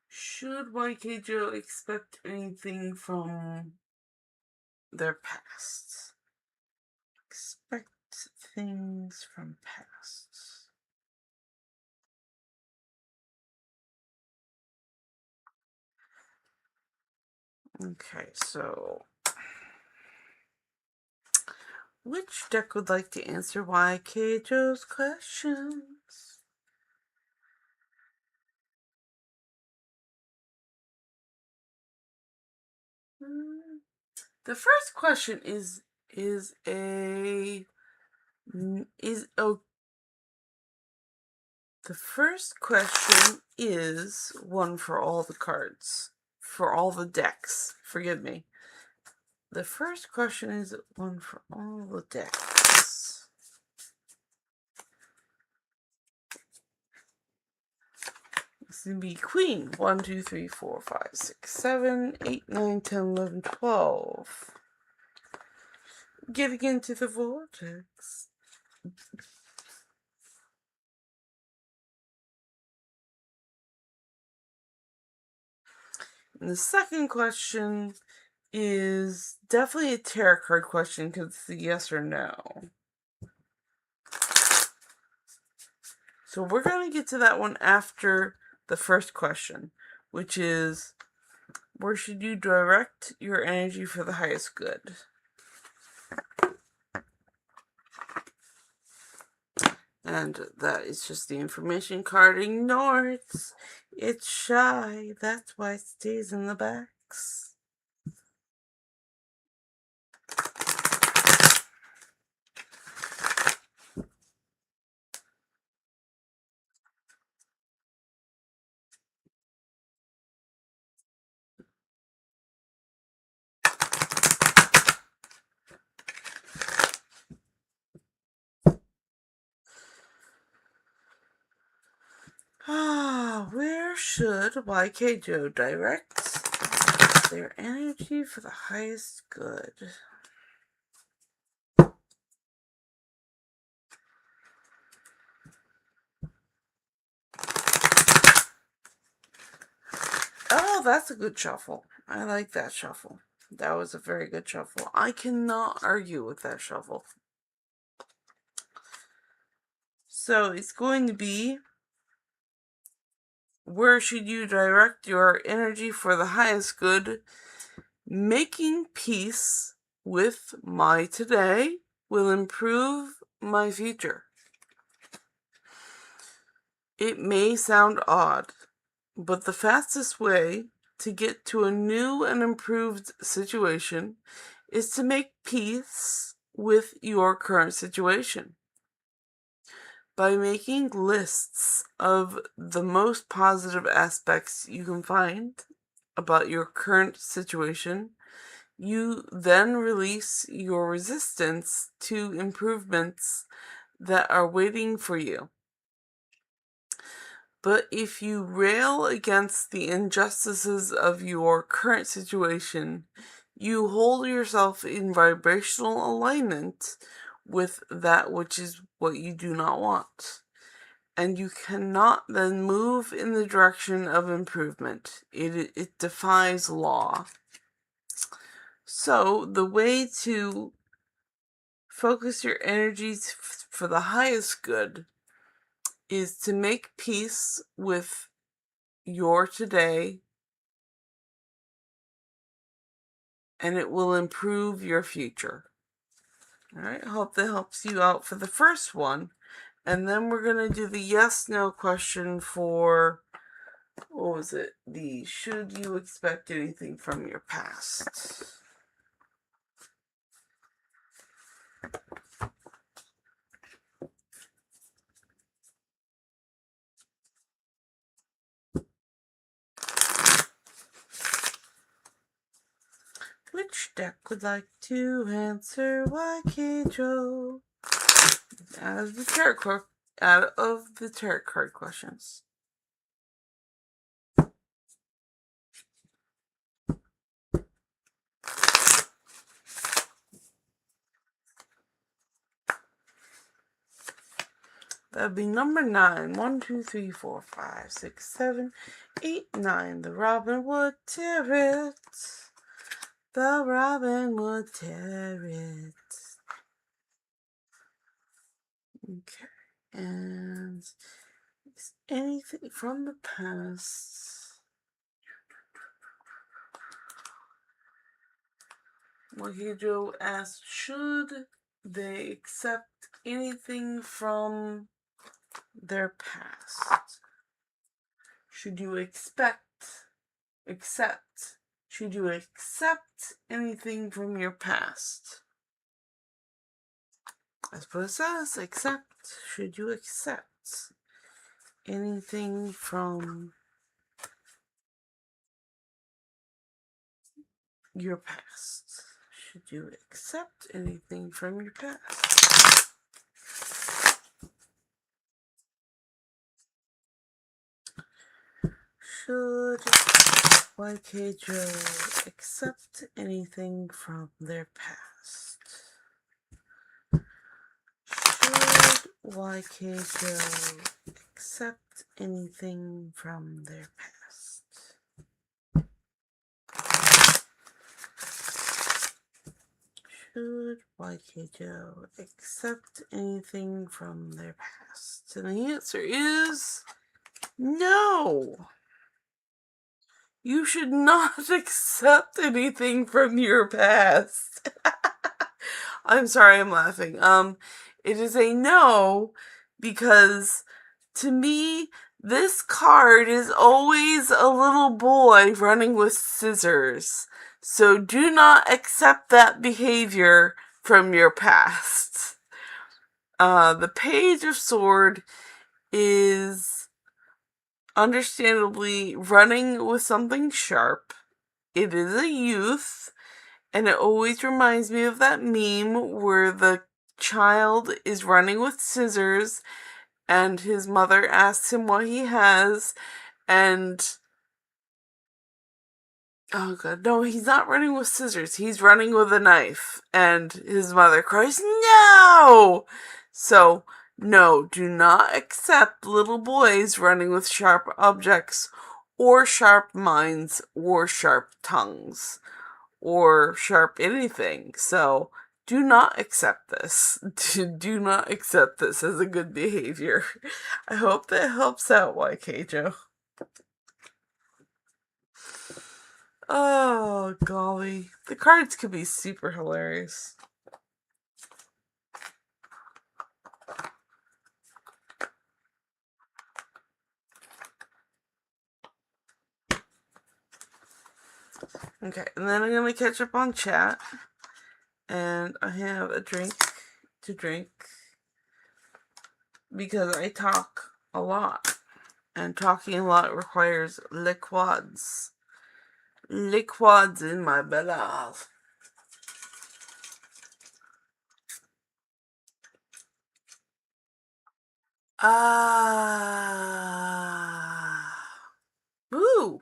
should YK Joe expect anything from their past? Expect things from past. Okay, so which deck would like to answer YK Joe's questions? The first question is the first question is one for all the cards, for all the decks. Forgive me. The first question is one for all the decks. This would be Queen. 1, 2, 3, 4, 5, 6, 7, 8, 9, 10, 11, 12. Getting into the vortex. And the second question is definitely a tarot card question because it's a yes or no. So we're going to get to that one after the first question, which is, where should you direct your energy for the highest good? And that is just the information card. Ignore it. It's shy. That's why it stays in the backs. Where should YK Joe direct their energy for the highest good? Oh, that's a good shuffle. I like that shuffle. That was a very good shuffle. I cannot argue with that shuffle. So it's going to be, where should you direct your energy for the highest good? Making peace with my today will improve my future. It may sound odd, but the fastest way to get to a new and improved situation is to make peace with your current situation. By making lists of the most positive aspects you can find about your current situation, you then release your resistance to improvements that are waiting for you. But if you rail against the injustices of your current situation, you hold yourself in vibrational alignment with that which is what you do not want. And you cannot then move in the direction of improvement. It defies law. So the way to focus your energies for the highest good is to make peace with your today, and it will improve your future. All right, I hope that helps you out for the first one. And then we're going to do the yes-no question for, what was it? The should you expect anything from your past? Which deck would like to answer YK Joe? Out of the tarot card questions. That'd be number 9. 1, 2, 3, 4, 5, 6, 7, 8, 9. The Robin Wood Tarot. The Robin Wood Tarot. Okay. And is anything from the past? Joe asked, should they accept anything from their past? Should you accept Should you accept anything from your past? That's what it says. Accept. Should you accept anything from your past? Should you accept anything from your past? Should YK Joe accept anything from their past? Should YK Joe accept anything from their past? Should YK Joe accept anything from their past? And the answer is no. You should not accept anything from your past. I'm sorry, I'm laughing. It is a no because to me, this card is always a little boy running with scissors. So do not accept that behavior from your past. The Page of Swords is understandably running with something sharp. It is a youth, and it always reminds me of that meme where the child is running with scissors and his mother asks him what he has, and oh god, no, he's not running with scissors, he's running with a knife, and his mother cries, no! So, no, do not accept little boys running with sharp objects, or sharp minds, or sharp tongues, or sharp anything. So, do not accept this. Do not accept this as a good behavior. I hope that helps out, YK Joe. Oh, golly. The cards could be super hilarious. Okay, and then I'm going to catch up on chat. And I have a drink to drink because I talk a lot. And talking a lot requires liquids. Liquids in my belly. Ooh.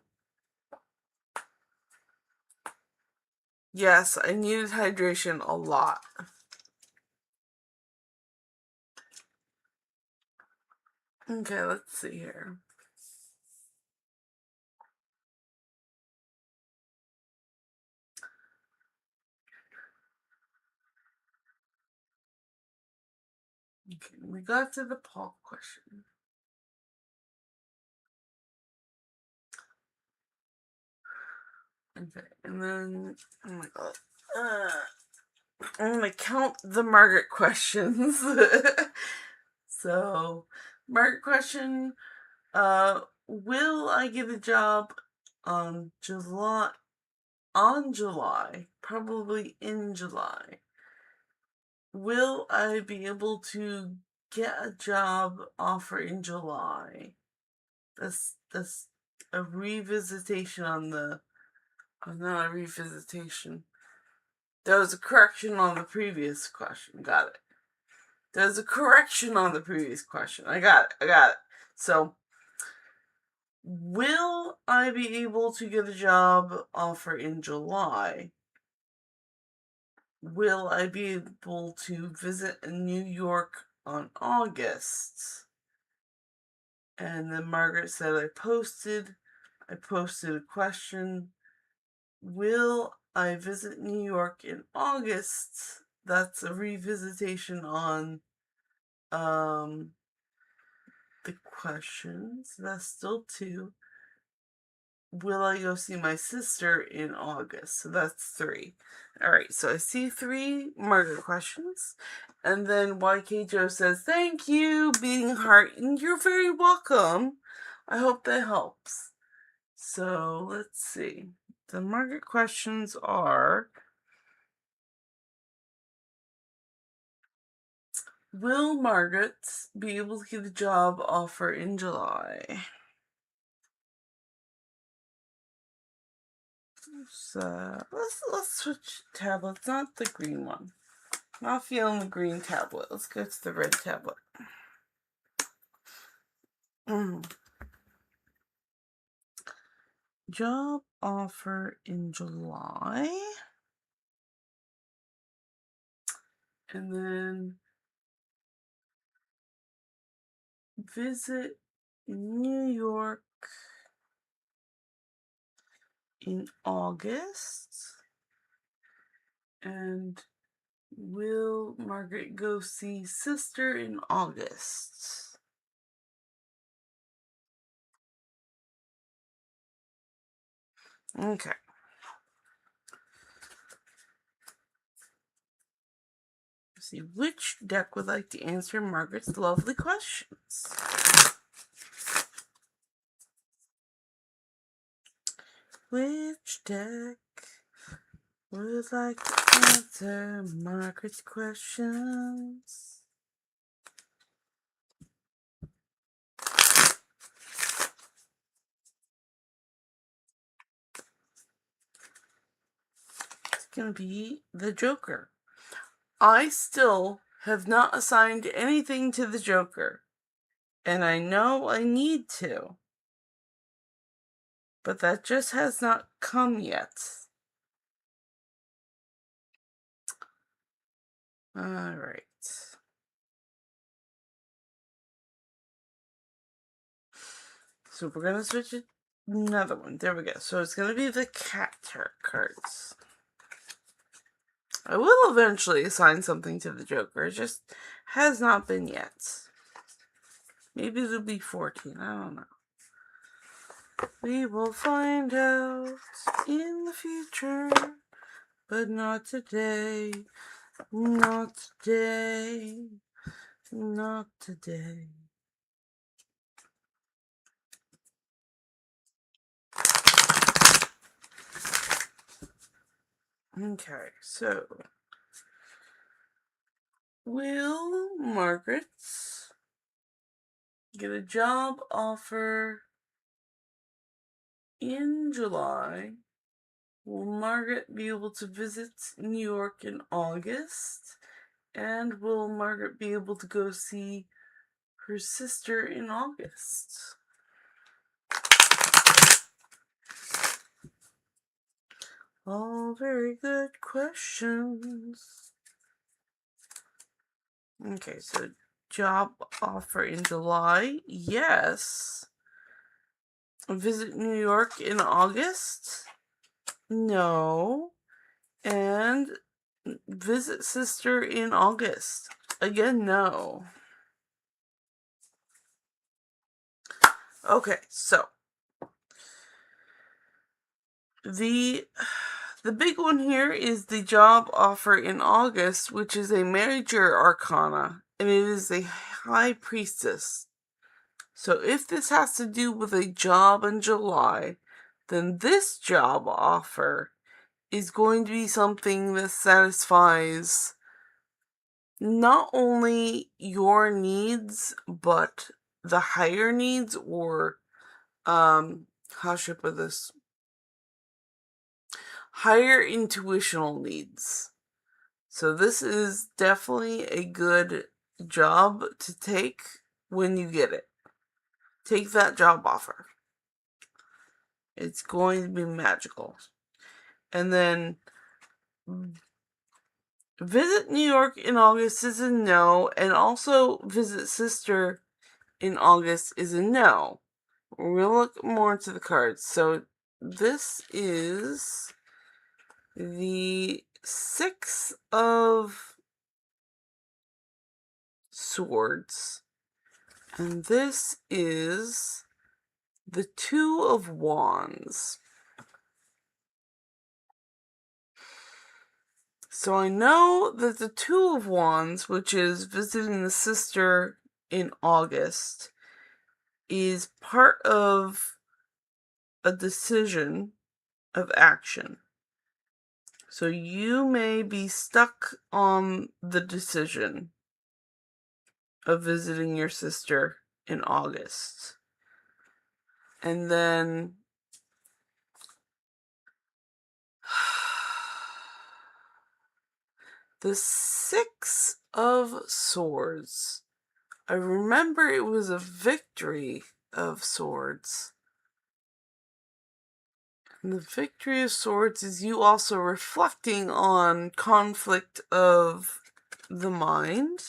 Yes, I needed hydration a lot. Okay, let's see here. Okay, we got to the Paul question. Okay, and then, oh my god. I'm gonna count the Margaret questions. So, Margaret question, will I get a job on July, probably in July? Will I be able to get a job offer in July? That's a revisitation on the, not a revisitation. There was a correction on the previous question. Got it. There's a correction on the previous question. I got it. So, will I be able to get a job offer in July? Will I be able to visit New York on August? And then Margaret said I posted a question. Will I visit New York in August? That's a revisitation on the questions. That's still 2. Will I go see my sister in August? So that's 3. Alright, so I see 3 Margaret questions. And then YK Joe says, thank you, beating heart, and you're very welcome. I hope that helps. So, let's see. The Margaret questions are: will Margaret be able to get a job offer in July? So let's switch tablets, not the green one. Not feeling the green tablet. Let's go to the red tablet. Job offer in July. And then visit New York in August. And will Margaret go see sister in August? Okay. Let's see, which deck would like to answer Margaret's lovely questions? Which deck would like to answer Margaret's questions? It's going to be the Joker. I still have not assigned anything to the Joker, and I know I need to, but that just has not come yet. Alright. So we're going to switch it. Another one. There we go. So it's going to be the Cat Tarot cards. I will eventually assign something to the Joker. It just has not been yet. Maybe it'll be 14. I don't know. We will find out in the future, but not today. Not today. Not today. Okay, so will Margaret get a job offer in July? Will Margaret be able to visit New York in August? And will Margaret be able to go see her sister in August? All very good questions. Okay, so job offer in July, yes. Visit New York in August, no. And visit sister in August, again, no. Okay, so the big one here is the job offer in August, which is a major arcana, and it is a high priestess. So if this has to do with a job in July, then this job offer is going to be something that satisfies not only your needs, but the higher needs, or how should I put this? Higher intuitional needs. So this is definitely a good job to take when you get it. Take that job offer. It's going to be magical. And then visit New York in August is a no, and also visit sister in August is a no. We'll look more into the cards. So this is the Six of Swords, and this is the Two of Wands. So I know that the Two of Wands, which is visiting the sister in August, is part of a decision of action. So you may be stuck on the decision of visiting your sister in August. And then the Six of Swords. I remember it was a victory of swords. And the victory of swords is you also reflecting on conflict of the mind.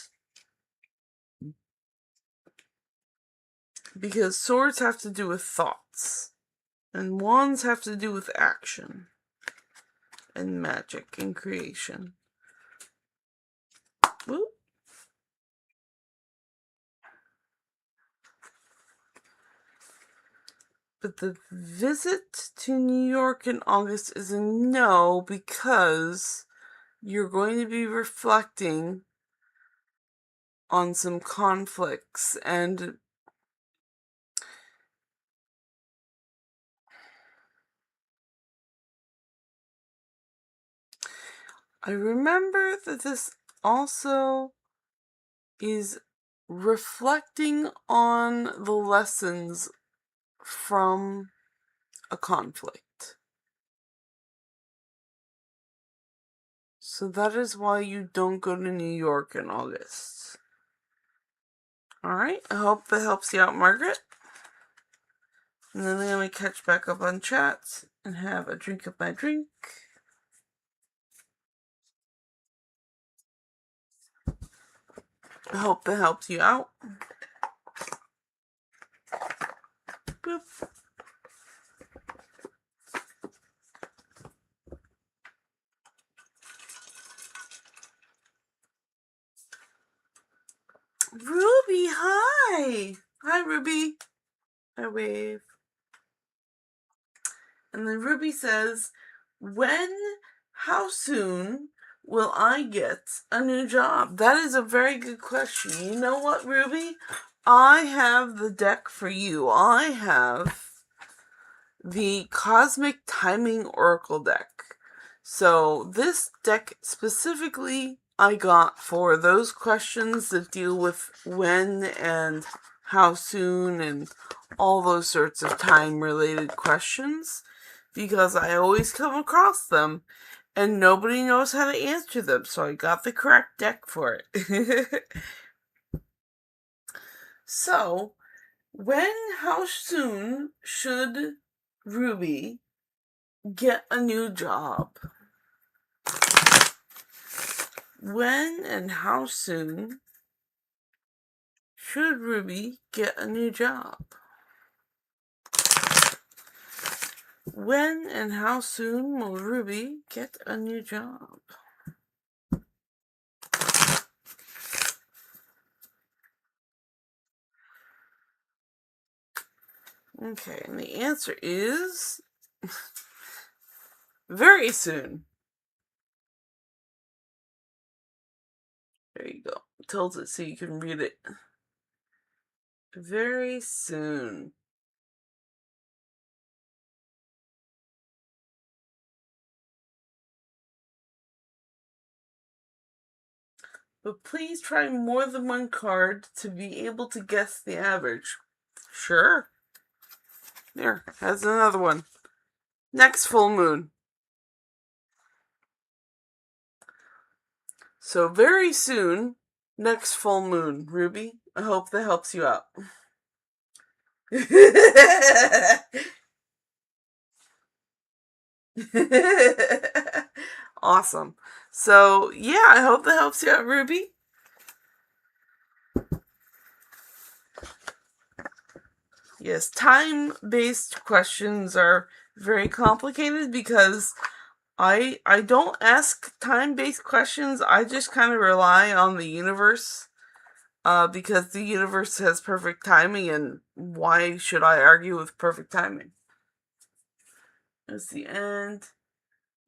Because swords have to do with thoughts. And wands have to do with action. And magic and creation. Whoop. But the visit to New York in August is a no, because you're going to be reflecting on some conflicts, and I remember that this also is reflecting on the lessons from a conflict. So that is why you don't go to New York in August. Alright, I hope that helps you out, Margaret. And then I'm going to catch back up on chat and have a drink of my drink. I hope that helps you out. Boop. Ruby, hi! Hi, Ruby. I wave. And then Ruby says, how soon will I get a new job? That is a very good question. You know what, Ruby? I have the deck for you. I have the Cosmic Timing Oracle deck. So this deck specifically I got for those questions that deal with when and how soon and all those sorts of time-related questions, because I always come across them and nobody knows how to answer them, so I got the correct deck for it. So, how soon should Ruby get a new job? When and how soon should Ruby get a new job? When and how soon will Ruby get a new job? Okay, and the answer is very soon. There you go. It tells it so you can read it. Very soon. But please try more than one card to be able to guess the average. Sure. There, has another one. Next full moon. So very soon, next full moon, Ruby. I hope that helps you out. Awesome. So yeah, I hope that helps you out, Ruby. Yes, time-based questions are very complicated because I don't ask time-based questions. I just kind of rely on the universe, because the universe has perfect timing, and why should I argue with perfect timing? That's the end.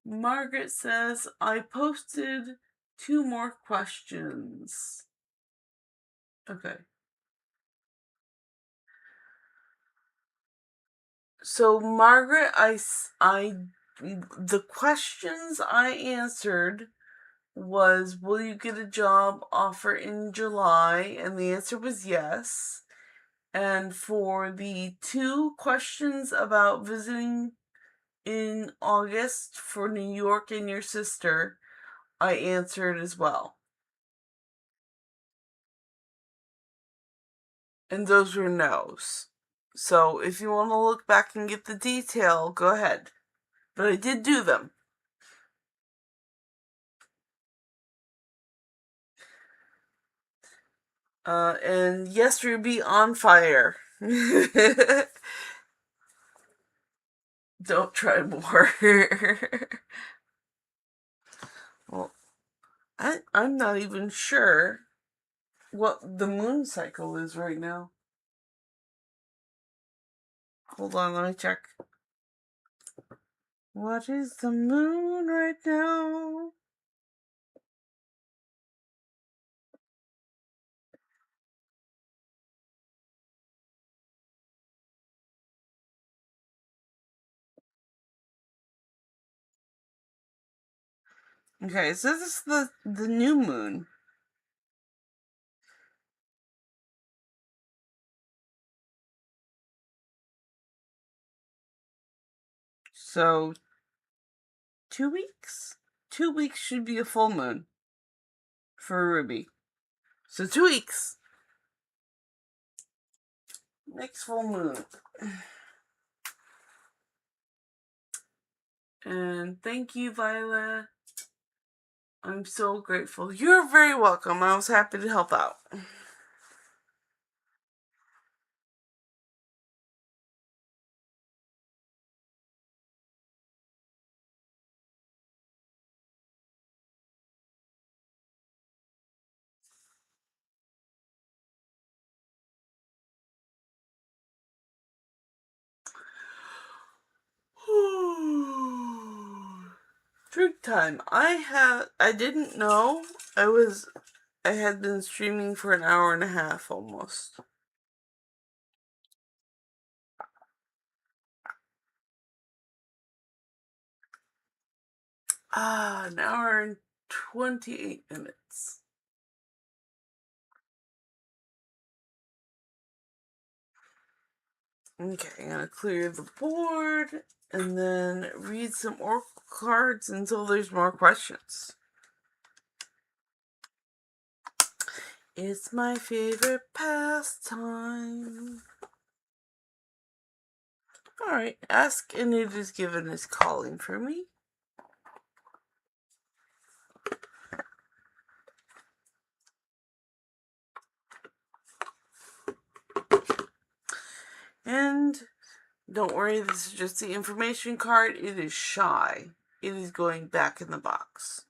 Margaret says, I posted 2 more questions. Okay. So, Margaret, I the questions I answered was, will you get a job offer in July? And the answer was yes. And for the 2 questions about visiting in August for New York and your sister, I answered as well. And those were no's. So if you want to look back and get the detail, go ahead. But I did do them. And yes, Ruby, on fire. Don't try more. Well, I'm not even sure what the moon cycle is right now. Hold on, let me check. What is the moon right now? Okay, so this is the new moon. So 2 weeks? 2 weeks should be a full moon for Ruby. So 2 weeks. Next full moon. And thank you, Viola. I'm so grateful. You're very welcome. I was happy to help out. Drink time. I didn't know I had been streaming for an hour and a half almost. An hour and 28 minutes. Okay, I'm gonna clear the board and then read some oracle cards until there's more questions. It's my favorite pastime. Alright, ask and it is given is calling for me. And don't worry, this is just the information card. It is shy. It is going back in the box.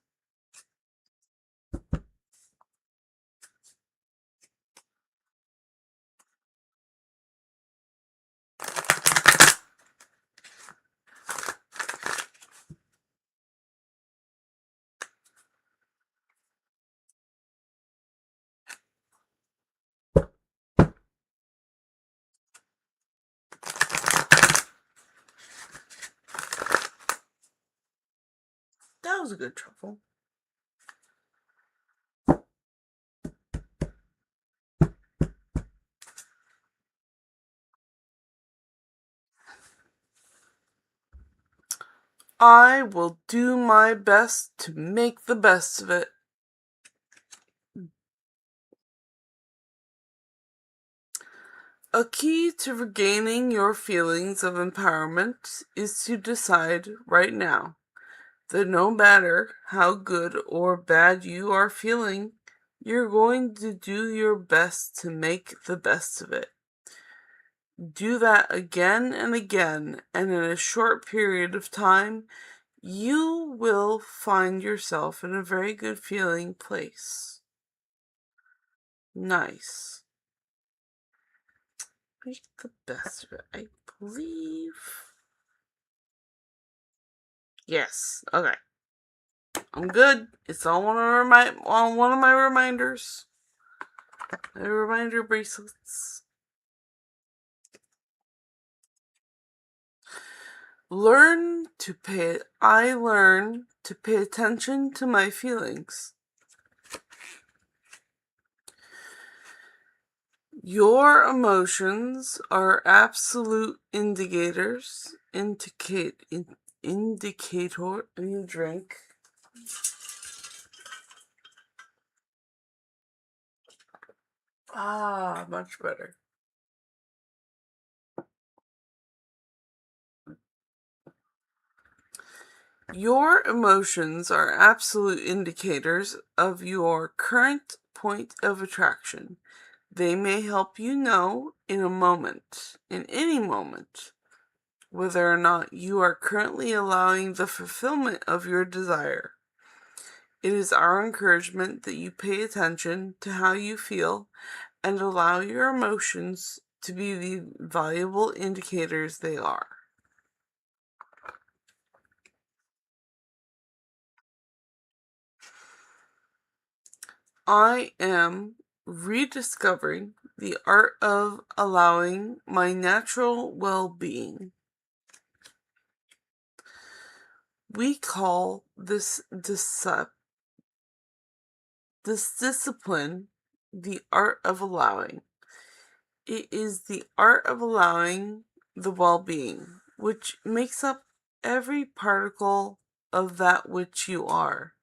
That was a good truffle. I will do my best to make the best of it. A key to regaining your feelings of empowerment is to decide right now that no matter how good or bad you are feeling, you're going to do your best to make the best of it. Do that again and again, and in a short period of time, you will find yourself in a very good feeling place. Nice. Make the best of it, I believe. Yes, okay. I'm good. It's on one of my reminders. My reminder bracelets. I learn to pay attention to my feelings. Your emotions are absolute indicators. Indicator. And drink. Much better. Your emotions are absolute indicators of your current point of attraction. They may help you know in any moment, whether or not you are currently allowing the fulfillment of your desire. It is our encouragement that you pay attention to how you feel and allow your emotions to be the valuable indicators they are. I am rediscovering the art of allowing my natural well-being. We call this discipline the art of allowing. It is the art of allowing the well-being, which makes up every particle of that which you are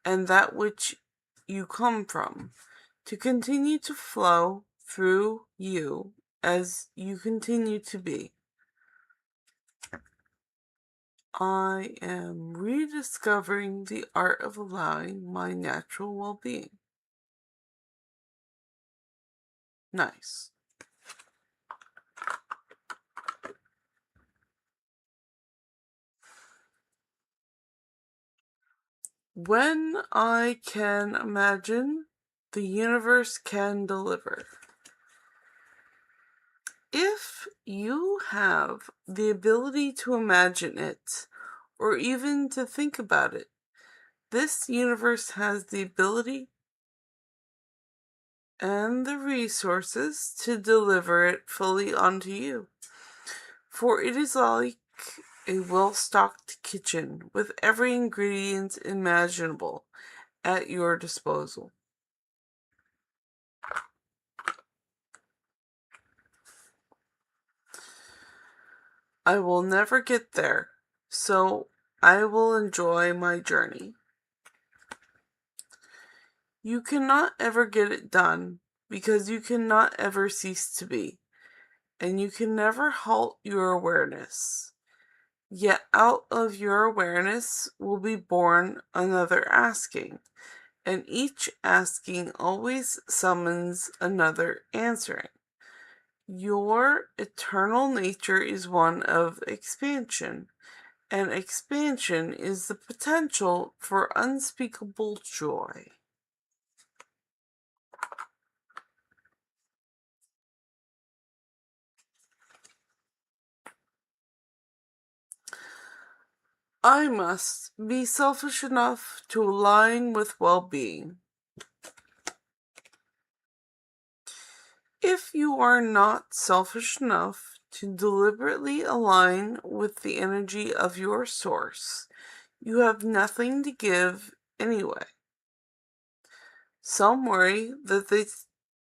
and that which you come from, to continue to flow through you as you continue to be. I am rediscovering the art of allowing my natural well-being. Nice. When I can imagine, the universe can deliver. If you have the ability to imagine it, or even to think about it, this universe has the ability and the resources to deliver it fully onto you. For it is like a well-stocked kitchen with every ingredient imaginable at your disposal. I will never get there, so I will enjoy my journey. You cannot ever get it done because you cannot ever cease to be, and you can never halt your awareness. Yet out of your awareness will be born another asking, and each asking always summons another answering. Your eternal nature is one of expansion, and expansion is the potential for unspeakable joy. I must be selfish enough to align with well-being. If you are not selfish enough to deliberately align with the energy of your source, you have nothing to give anyway. Some worry that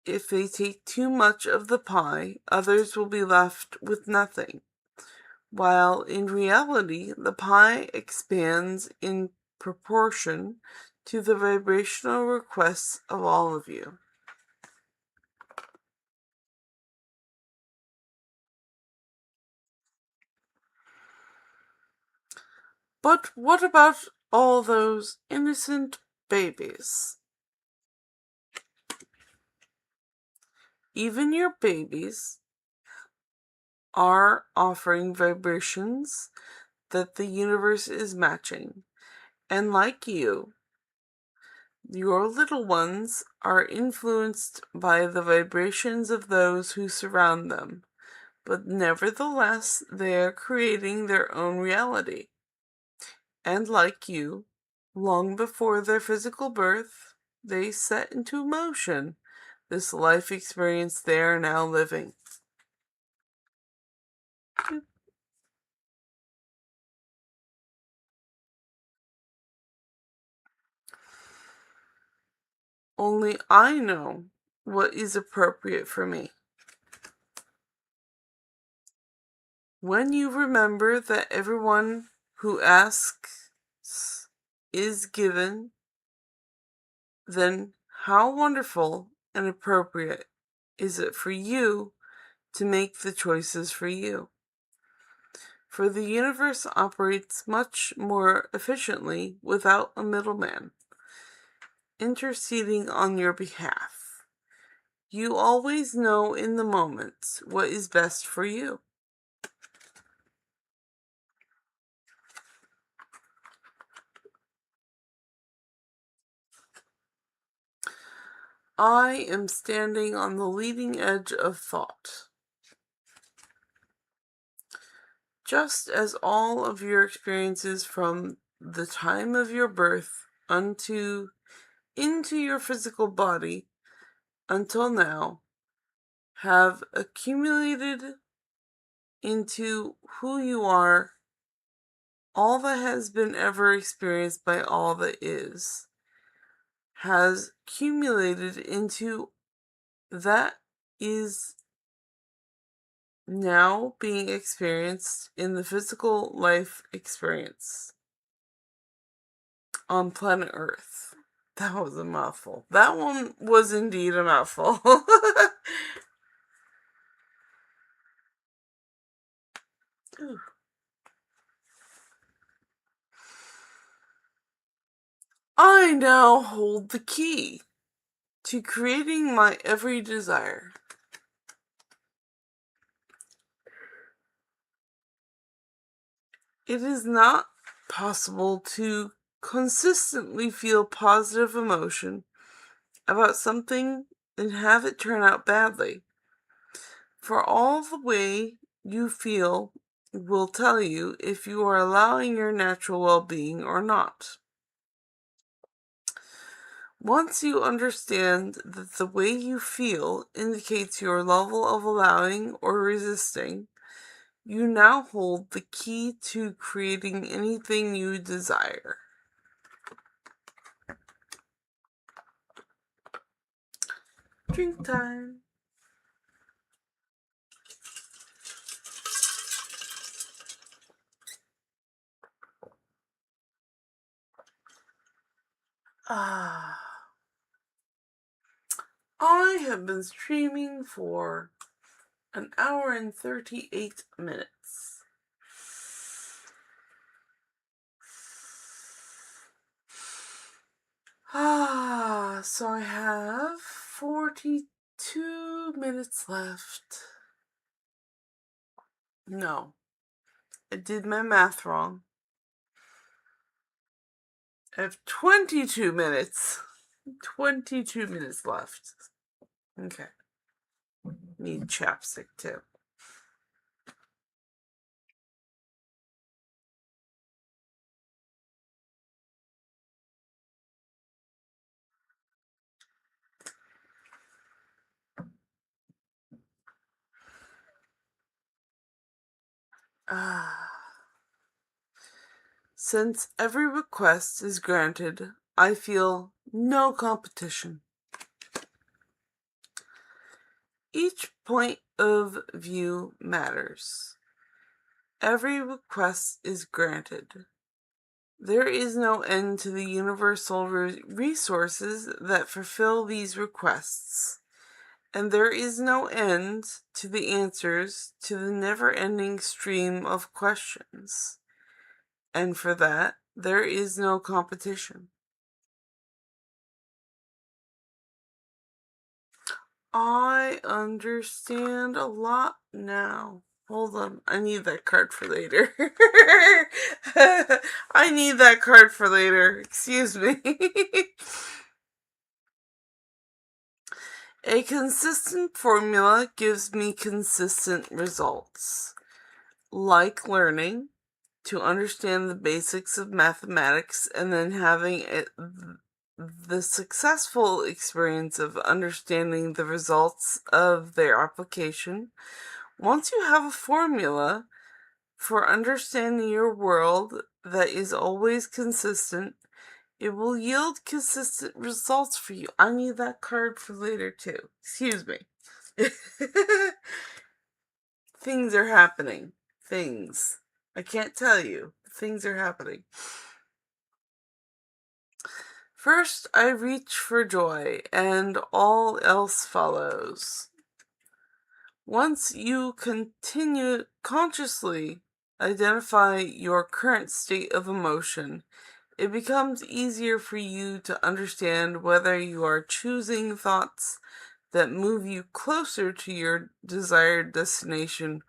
if they take too much of the pie, others will be left with nothing, while in reality the pie expands in proportion to the vibrational requests of all of you. But what about all those innocent babies? Even your babies are offering vibrations that the universe is matching. And like you, your little ones are influenced by the vibrations of those who surround them. But nevertheless, they are creating their own reality. And like you, long before their physical birth, they set into motion this life experience they are now living. Only I know what is appropriate for me. When you remember that everyone who asks is given, then how wonderful and appropriate is it for you to make the choices for you? For the universe operates much more efficiently without a middleman interceding on your behalf. You always know in the moment what is best for you. I am standing on the leading edge of thought. Just as all of your experiences from the time of your birth into your physical body until now have accumulated into who you are, all that has been ever experienced by all that is has accumulated into that is now being experienced in the physical life experience on planet Earth. That was a mouthful. That one was indeed a mouthful. I now hold the key to creating my every desire. It is not possible to consistently feel positive emotion about something and have it turn out badly. For all the way you feel will tell you if you are allowing your natural well-being or not. Once you understand that the way you feel indicates your level of allowing or resisting, you now hold the key to creating anything you desire. Drink time. I have been streaming for an hour and 38 minutes. So I have 42 minutes left. No, I did my math wrong. I have 22 minutes. 22 minutes left. Okay. Need chapstick too. Since every request is granted, I feel no competition. Each point of view matters. Every request is granted. There is no end to the universal resources that fulfill these requests, and there is no end to the answers to the never-ending stream of questions. And for that, there is no competition. I understand a lot now. Hold on, I need that card for later. I need that card for later. Excuse me. A consistent formula gives me consistent results. Like learning to understand the basics of mathematics and then having the successful experience of understanding the results of their application. Once you have a formula for understanding your world that is always consistent, It will yield consistent results for you. I need that card for later too. Excuse me. Things are happening. Things. I can't tell you. Things are happening. First, I reach for joy, and all else follows. Once you continue consciously identify your current state of emotion, it becomes easier for you to understand whether you are choosing thoughts that move you closer to your desired destination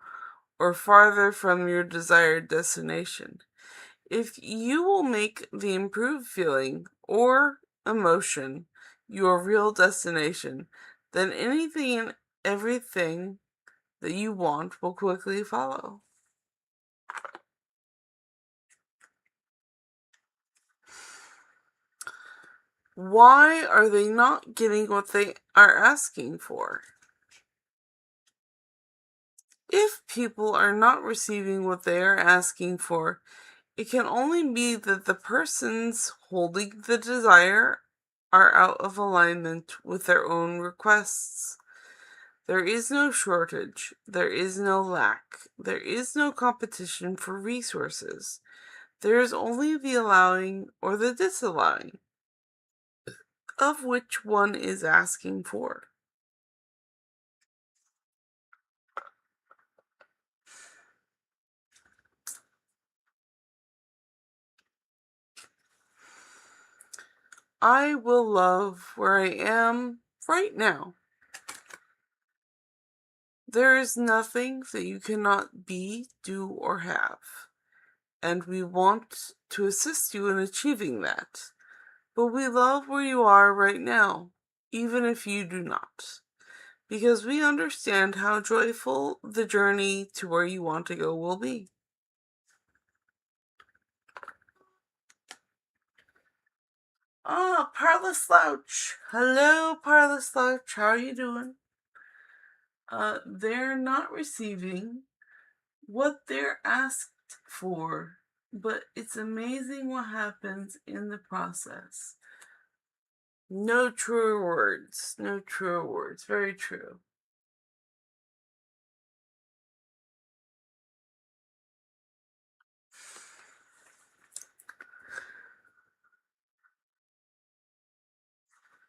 or farther from your desired destination. If you will make the improved feeling or emotion your real destination, then anything and everything that you want will quickly follow. Why are they not getting what they are asking for? If people are not receiving what they are asking for, it can only be that the persons holding the desire are out of alignment with their own requests. There is no shortage, there is no lack, there is no competition for resources. There is only the allowing or the disallowing of which one is asking for. I will love where I am right now. There is nothing that you cannot be, do, or have, and we want to assist you in achieving that. But we love where you are right now, even if you do not, because we understand how joyful the journey to where you want to go will be. Parla Slouch. Hello, Parla Slouch. How are you doing? They're not receiving what they're asked for, but it's amazing what happens in the process. No truer words. No truer words. Very true.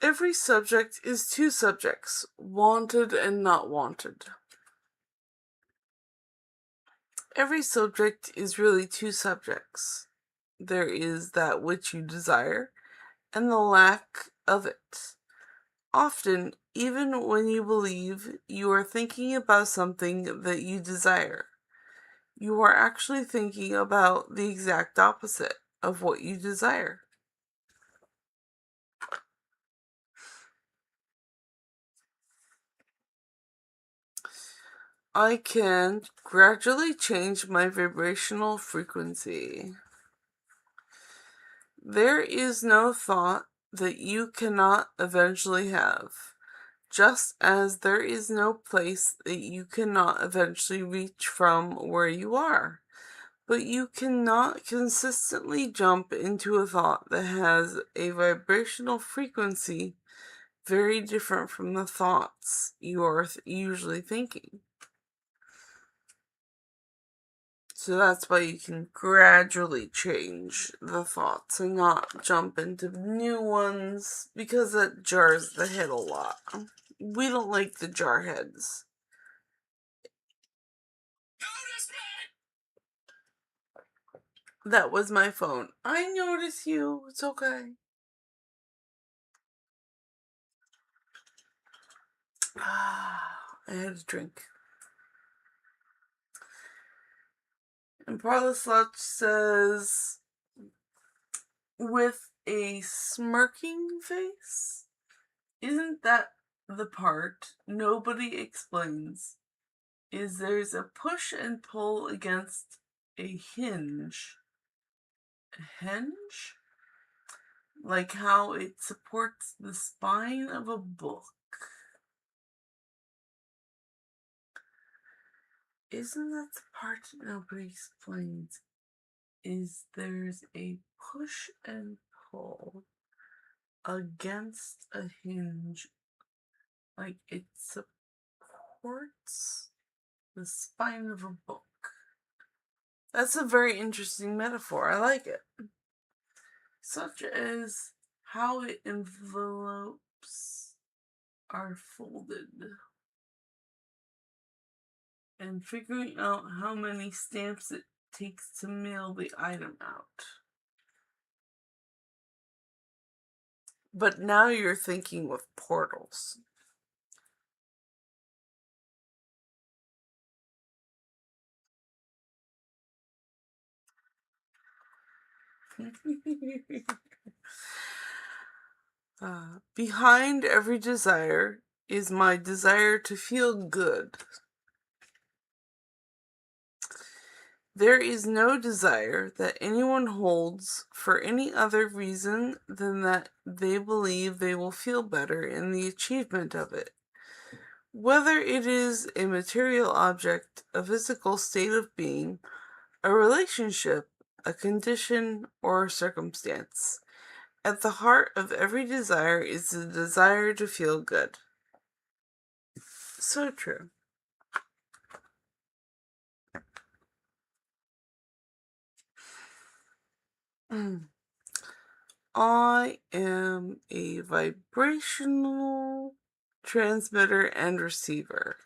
Every subject is two subjects, wanted and not wanted. Every subject is really two subjects. There is that which you desire and the lack of it. Often, even when you believe you are thinking about something that you desire, you are actually thinking about the exact opposite of what you desire. I can gradually change my vibrational frequency. There is no thought that you cannot eventually have, just as there is no place that you cannot eventually reach from where you are. But you cannot consistently jump into a thought that has a vibrational frequency very different from the thoughts you are usually thinking. So that's why you can gradually change the thoughts and not jump into new ones, because that jars the head a lot. We don't like the jar heads. That was my phone. I notice you. It's okay. I had a drink. And Parla Slouch says, with a smirking face, isn't that the part nobody explains? Is there's a push and pull against a hinge. A hinge? Like how it supports the spine of a book. Isn't that the part nobody explains? Is there's a push and pull against a hinge, like it supports the spine of a book. That's a very interesting metaphor. I like it. Such as how it envelopes are folded, and figuring out how many stamps it takes to mail the item out. But now you're thinking with portals. Behind every desire is my desire to feel good. There is no desire that anyone holds for any other reason than that they believe they will feel better in the achievement of it. Whether it is a material object, a physical state of being, a relationship, a condition, or a circumstance, at the heart of every desire is the desire to feel good. So true. I am a vibrational transmitter and receiver.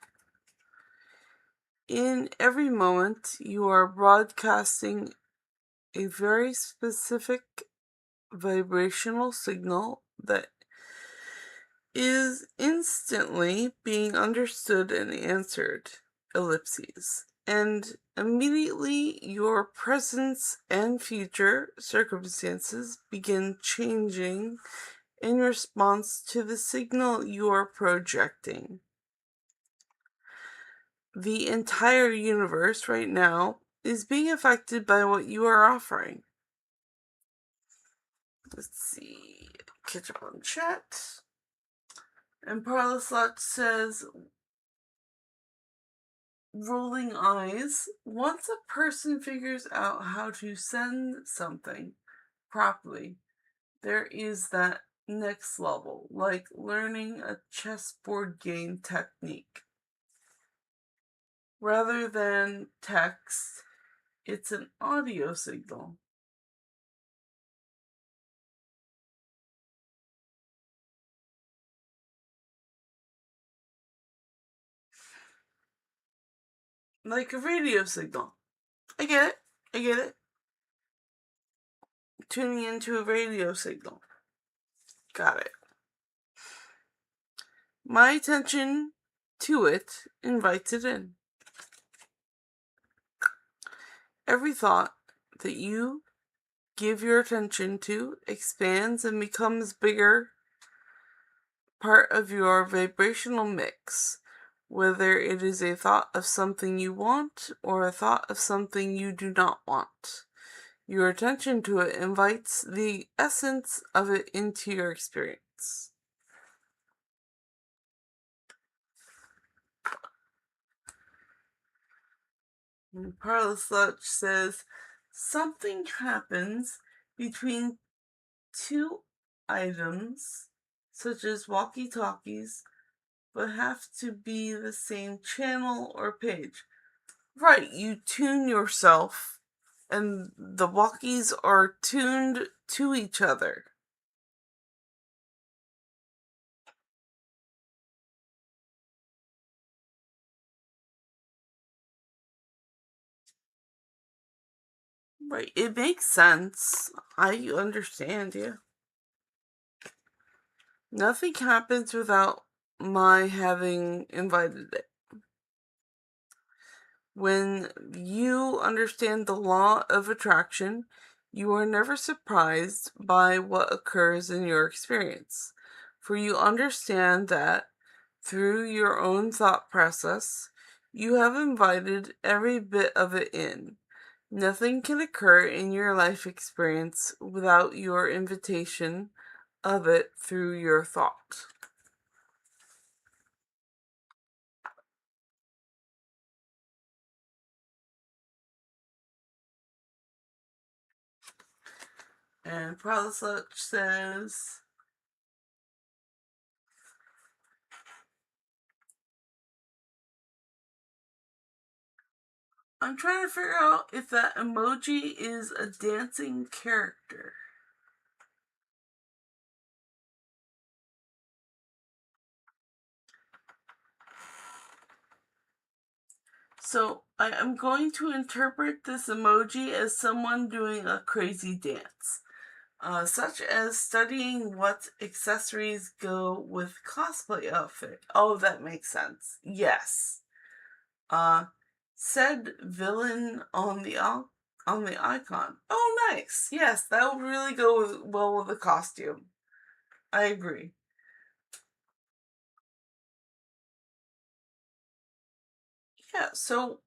In every moment, you are broadcasting a very specific vibrational signal that is instantly being understood and answered. Ellipses. And immediately your presence and future circumstances begin changing in response to the signal you are projecting. The entire universe right now is being affected by what you are offering. Let's see. Catch up on chat. And Parloslot says, rolling eyes, once a person figures out how to send something properly, there is that next level, like learning a chessboard game technique. Rather than text, it's an audio signal. Like a radio signal. I get it. Tuning into a radio signal. Got it. My attention to it invites it in. Every thought that you give your attention to expands and becomes bigger part of your vibrational mix, whether it is a thought of something you want or a thought of something you do not want. Your attention to it invites the essence of it into your experience. And Parlous Lutch says, something happens between two items, such as walkie-talkies, but have to be the same channel or page. Right, you tune yourself, and the walkies are tuned to each other. Right, it makes sense. I understand you. Nothing happens without my having invited it. When you understand the law of attraction, you are never surprised by what occurs in your experience, for you understand that through your own thought process, you have invited every bit of it in. Nothing can occur in your life experience without your invitation of it through your thought. And Pralasach says, I'm trying to figure out if that emoji is a dancing character. So I am going to interpret this emoji as someone doing a crazy dance, such as studying what accessories go with cosplay outfit. Oh, that makes sense. Yes. Said villain on the icon. Oh, nice. Yes, that would really go well with the costume. I agree. Yeah, so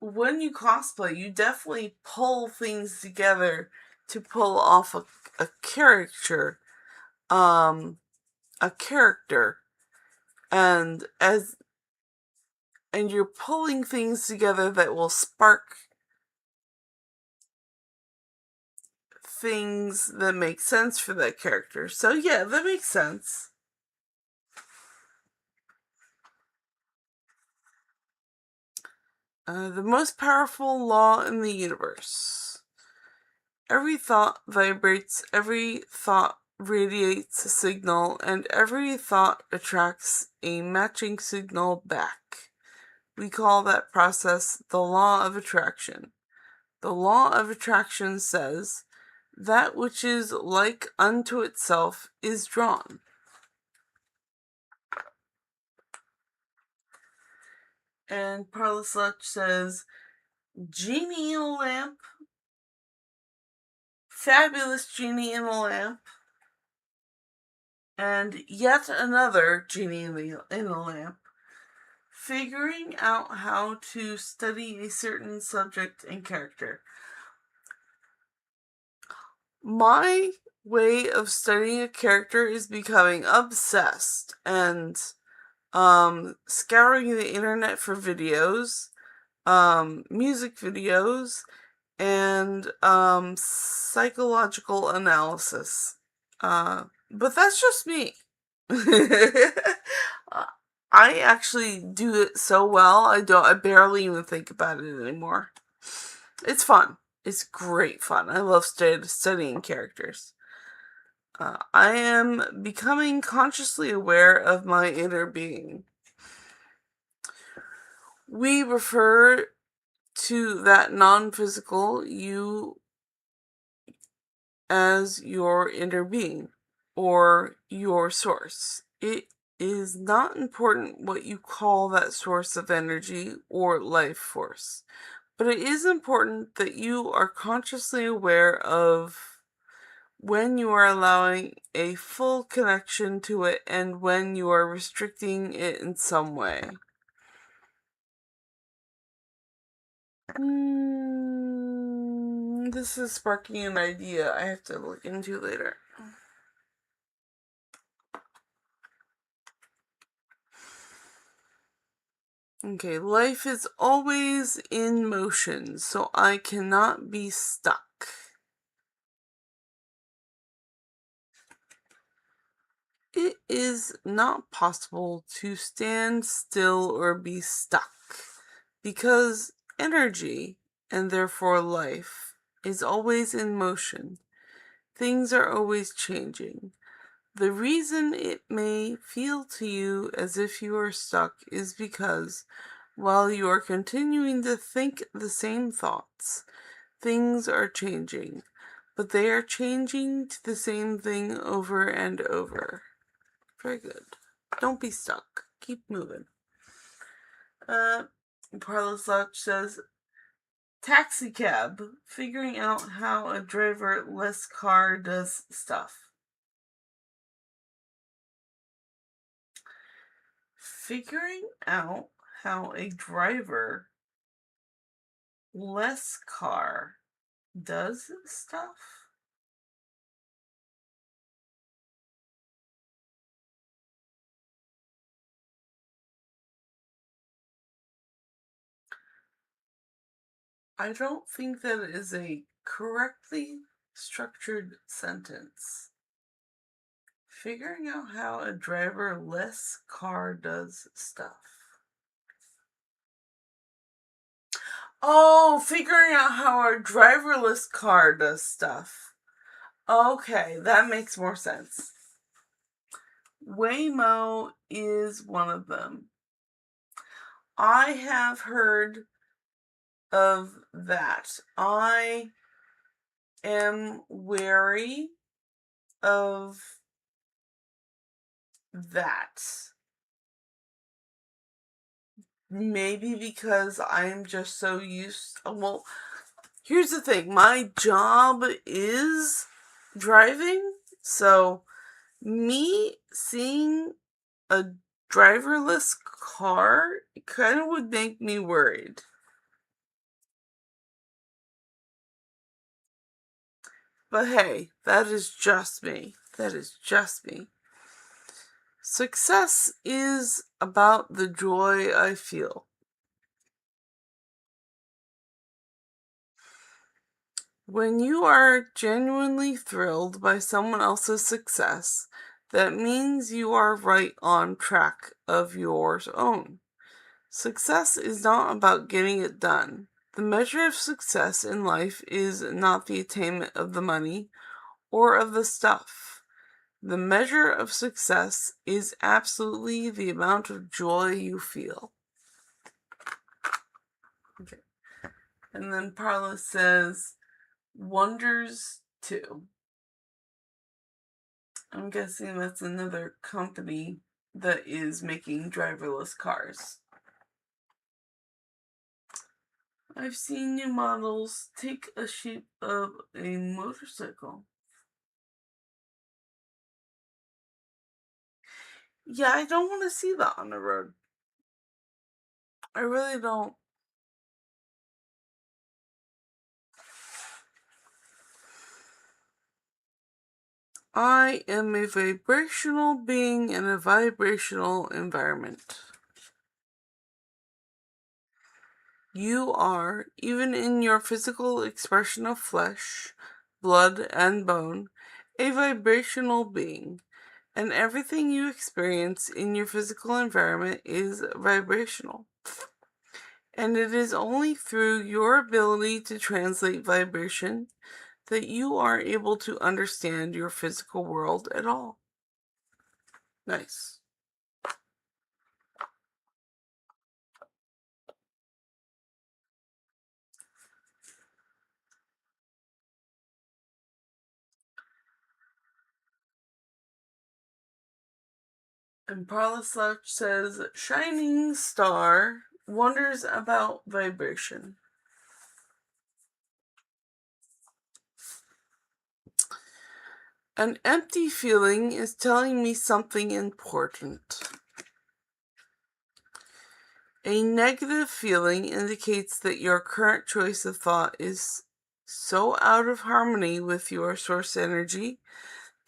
when you cosplay, you definitely pull things together to pull off a character. Um, a character. And you're pulling things together that will spark things that make sense for that character. So yeah, that makes sense. The most powerful law in the universe. Every thought vibrates, every thought radiates a signal, and every thought attracts a matching signal back. We call that process the law of attraction. The law of attraction says, that which is like unto itself is drawn. And Parlasach says, genie in a lamp, fabulous genie in a lamp, and yet another genie in a lamp, figuring out how to study a certain subject and character. My way of studying a character is becoming obsessed and scouring the internet for videos, music videos, and psychological analysis. But that's just me. I actually do it so well, I barely even think about it anymore. It's fun. It's great fun. I love studying characters. I am becoming consciously aware of my inner being. We refer to that non-physical you as your inner being or your source. It is not important what you call that source of energy or life force, but it is important that you are consciously aware of when you are allowing a full connection to it and when you are restricting it in some way. This is sparking an idea I have to look into later. Okay, life is always in motion, so I cannot be stuck. It is not possible to stand still or be stuck, because energy, and therefore life, is always in motion. Things are always changing. The reason it may feel to you as if you are stuck is because, while you are continuing to think the same thoughts, things are changing, but they are changing to the same thing over and over. Very good. Don't be stuck. Keep moving. Parlasach says, taxi cab, figuring out how a driverless car does stuff. Figuring out how a driverless car does stuff? I don't think that is a correctly structured sentence. Figuring out how a driverless car does stuff. Oh, figuring out how a driverless car does stuff. Okay, that makes more sense. Waymo is one of them. I have heard of that. I am wary of that. Maybe because I'm just so used. Well, here's the thing. My job is driving, so me seeing a driverless car kind of would make me worried. But hey, that is just me. That is just me. Success is about the joy I feel. When you are genuinely thrilled by someone else's success, that means you are right on track of yours own. Success is not about getting it done. The measure of success in life is not the attainment of the money or of the stuff. The measure of success is absolutely the amount of joy you feel. Okay. And then Parla says, Wonders 2. I'm guessing that's another company that is making driverless cars. I've seen new models take a shape of a motorcycle. Yeah, I don't want to see that on the road. I really don't. I am a vibrational being in a vibrational environment. You are, even in your physical expression of flesh, blood, and bone, a vibrational being, and everything you experience in your physical environment is vibrational. And it is only through your ability to translate vibration that you are able to understand your physical world at all. Nice. And Parla Slouch says, Shining Star wonders about vibration. An empty feeling is telling me something important. A negative feeling indicates that your current choice of thought is so out of harmony with your source energy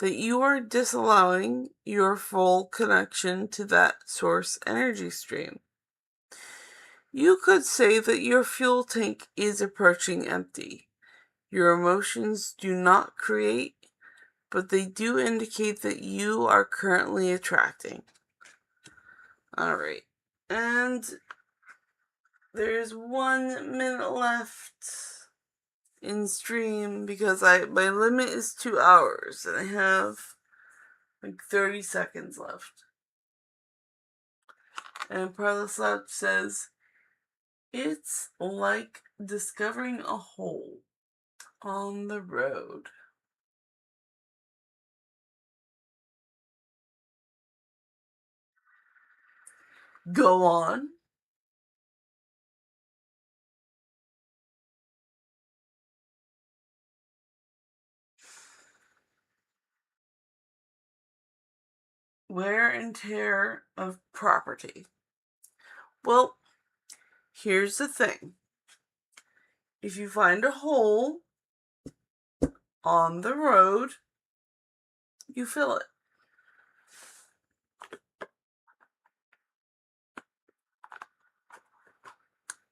that you are disallowing your full connection to that source energy stream. You could say that your fuel tank is approaching empty. Your emotions do not create, but they do indicate that you are currently attracting. Alright, and there's 1 minute left in stream because my limit is 2 hours and I have like 30 seconds left. And Parla Slouch says, it's like discovering a hole on the road. Go on. Wear and tear of property. Well, here's the thing. If you find a hole on the road, you fill it.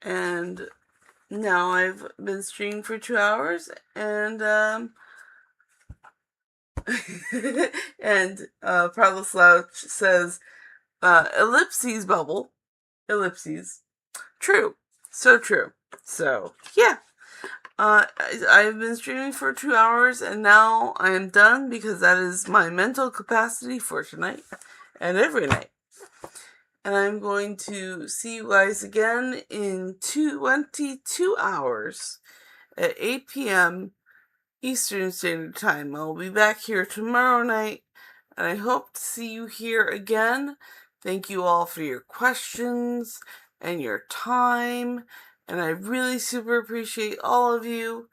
And now I've been streaming for 2 hours, and And Prowler Slouch says, ellipses bubble. Ellipses. True. So true. So, yeah. I've been streaming for 2 hours and now I am done because that is my mental capacity for tonight and every night. And I'm going to see you guys again in 22 hours at 8 p.m. Eastern Standard Time. I'll be back here tomorrow night and I hope to see you here again. Thank you all for your questions and your time. And I really super appreciate all of you.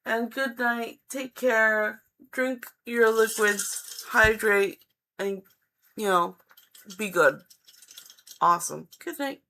And good night. Take care. Drink your liquids. Hydrate. And, be good. Awesome. Good night.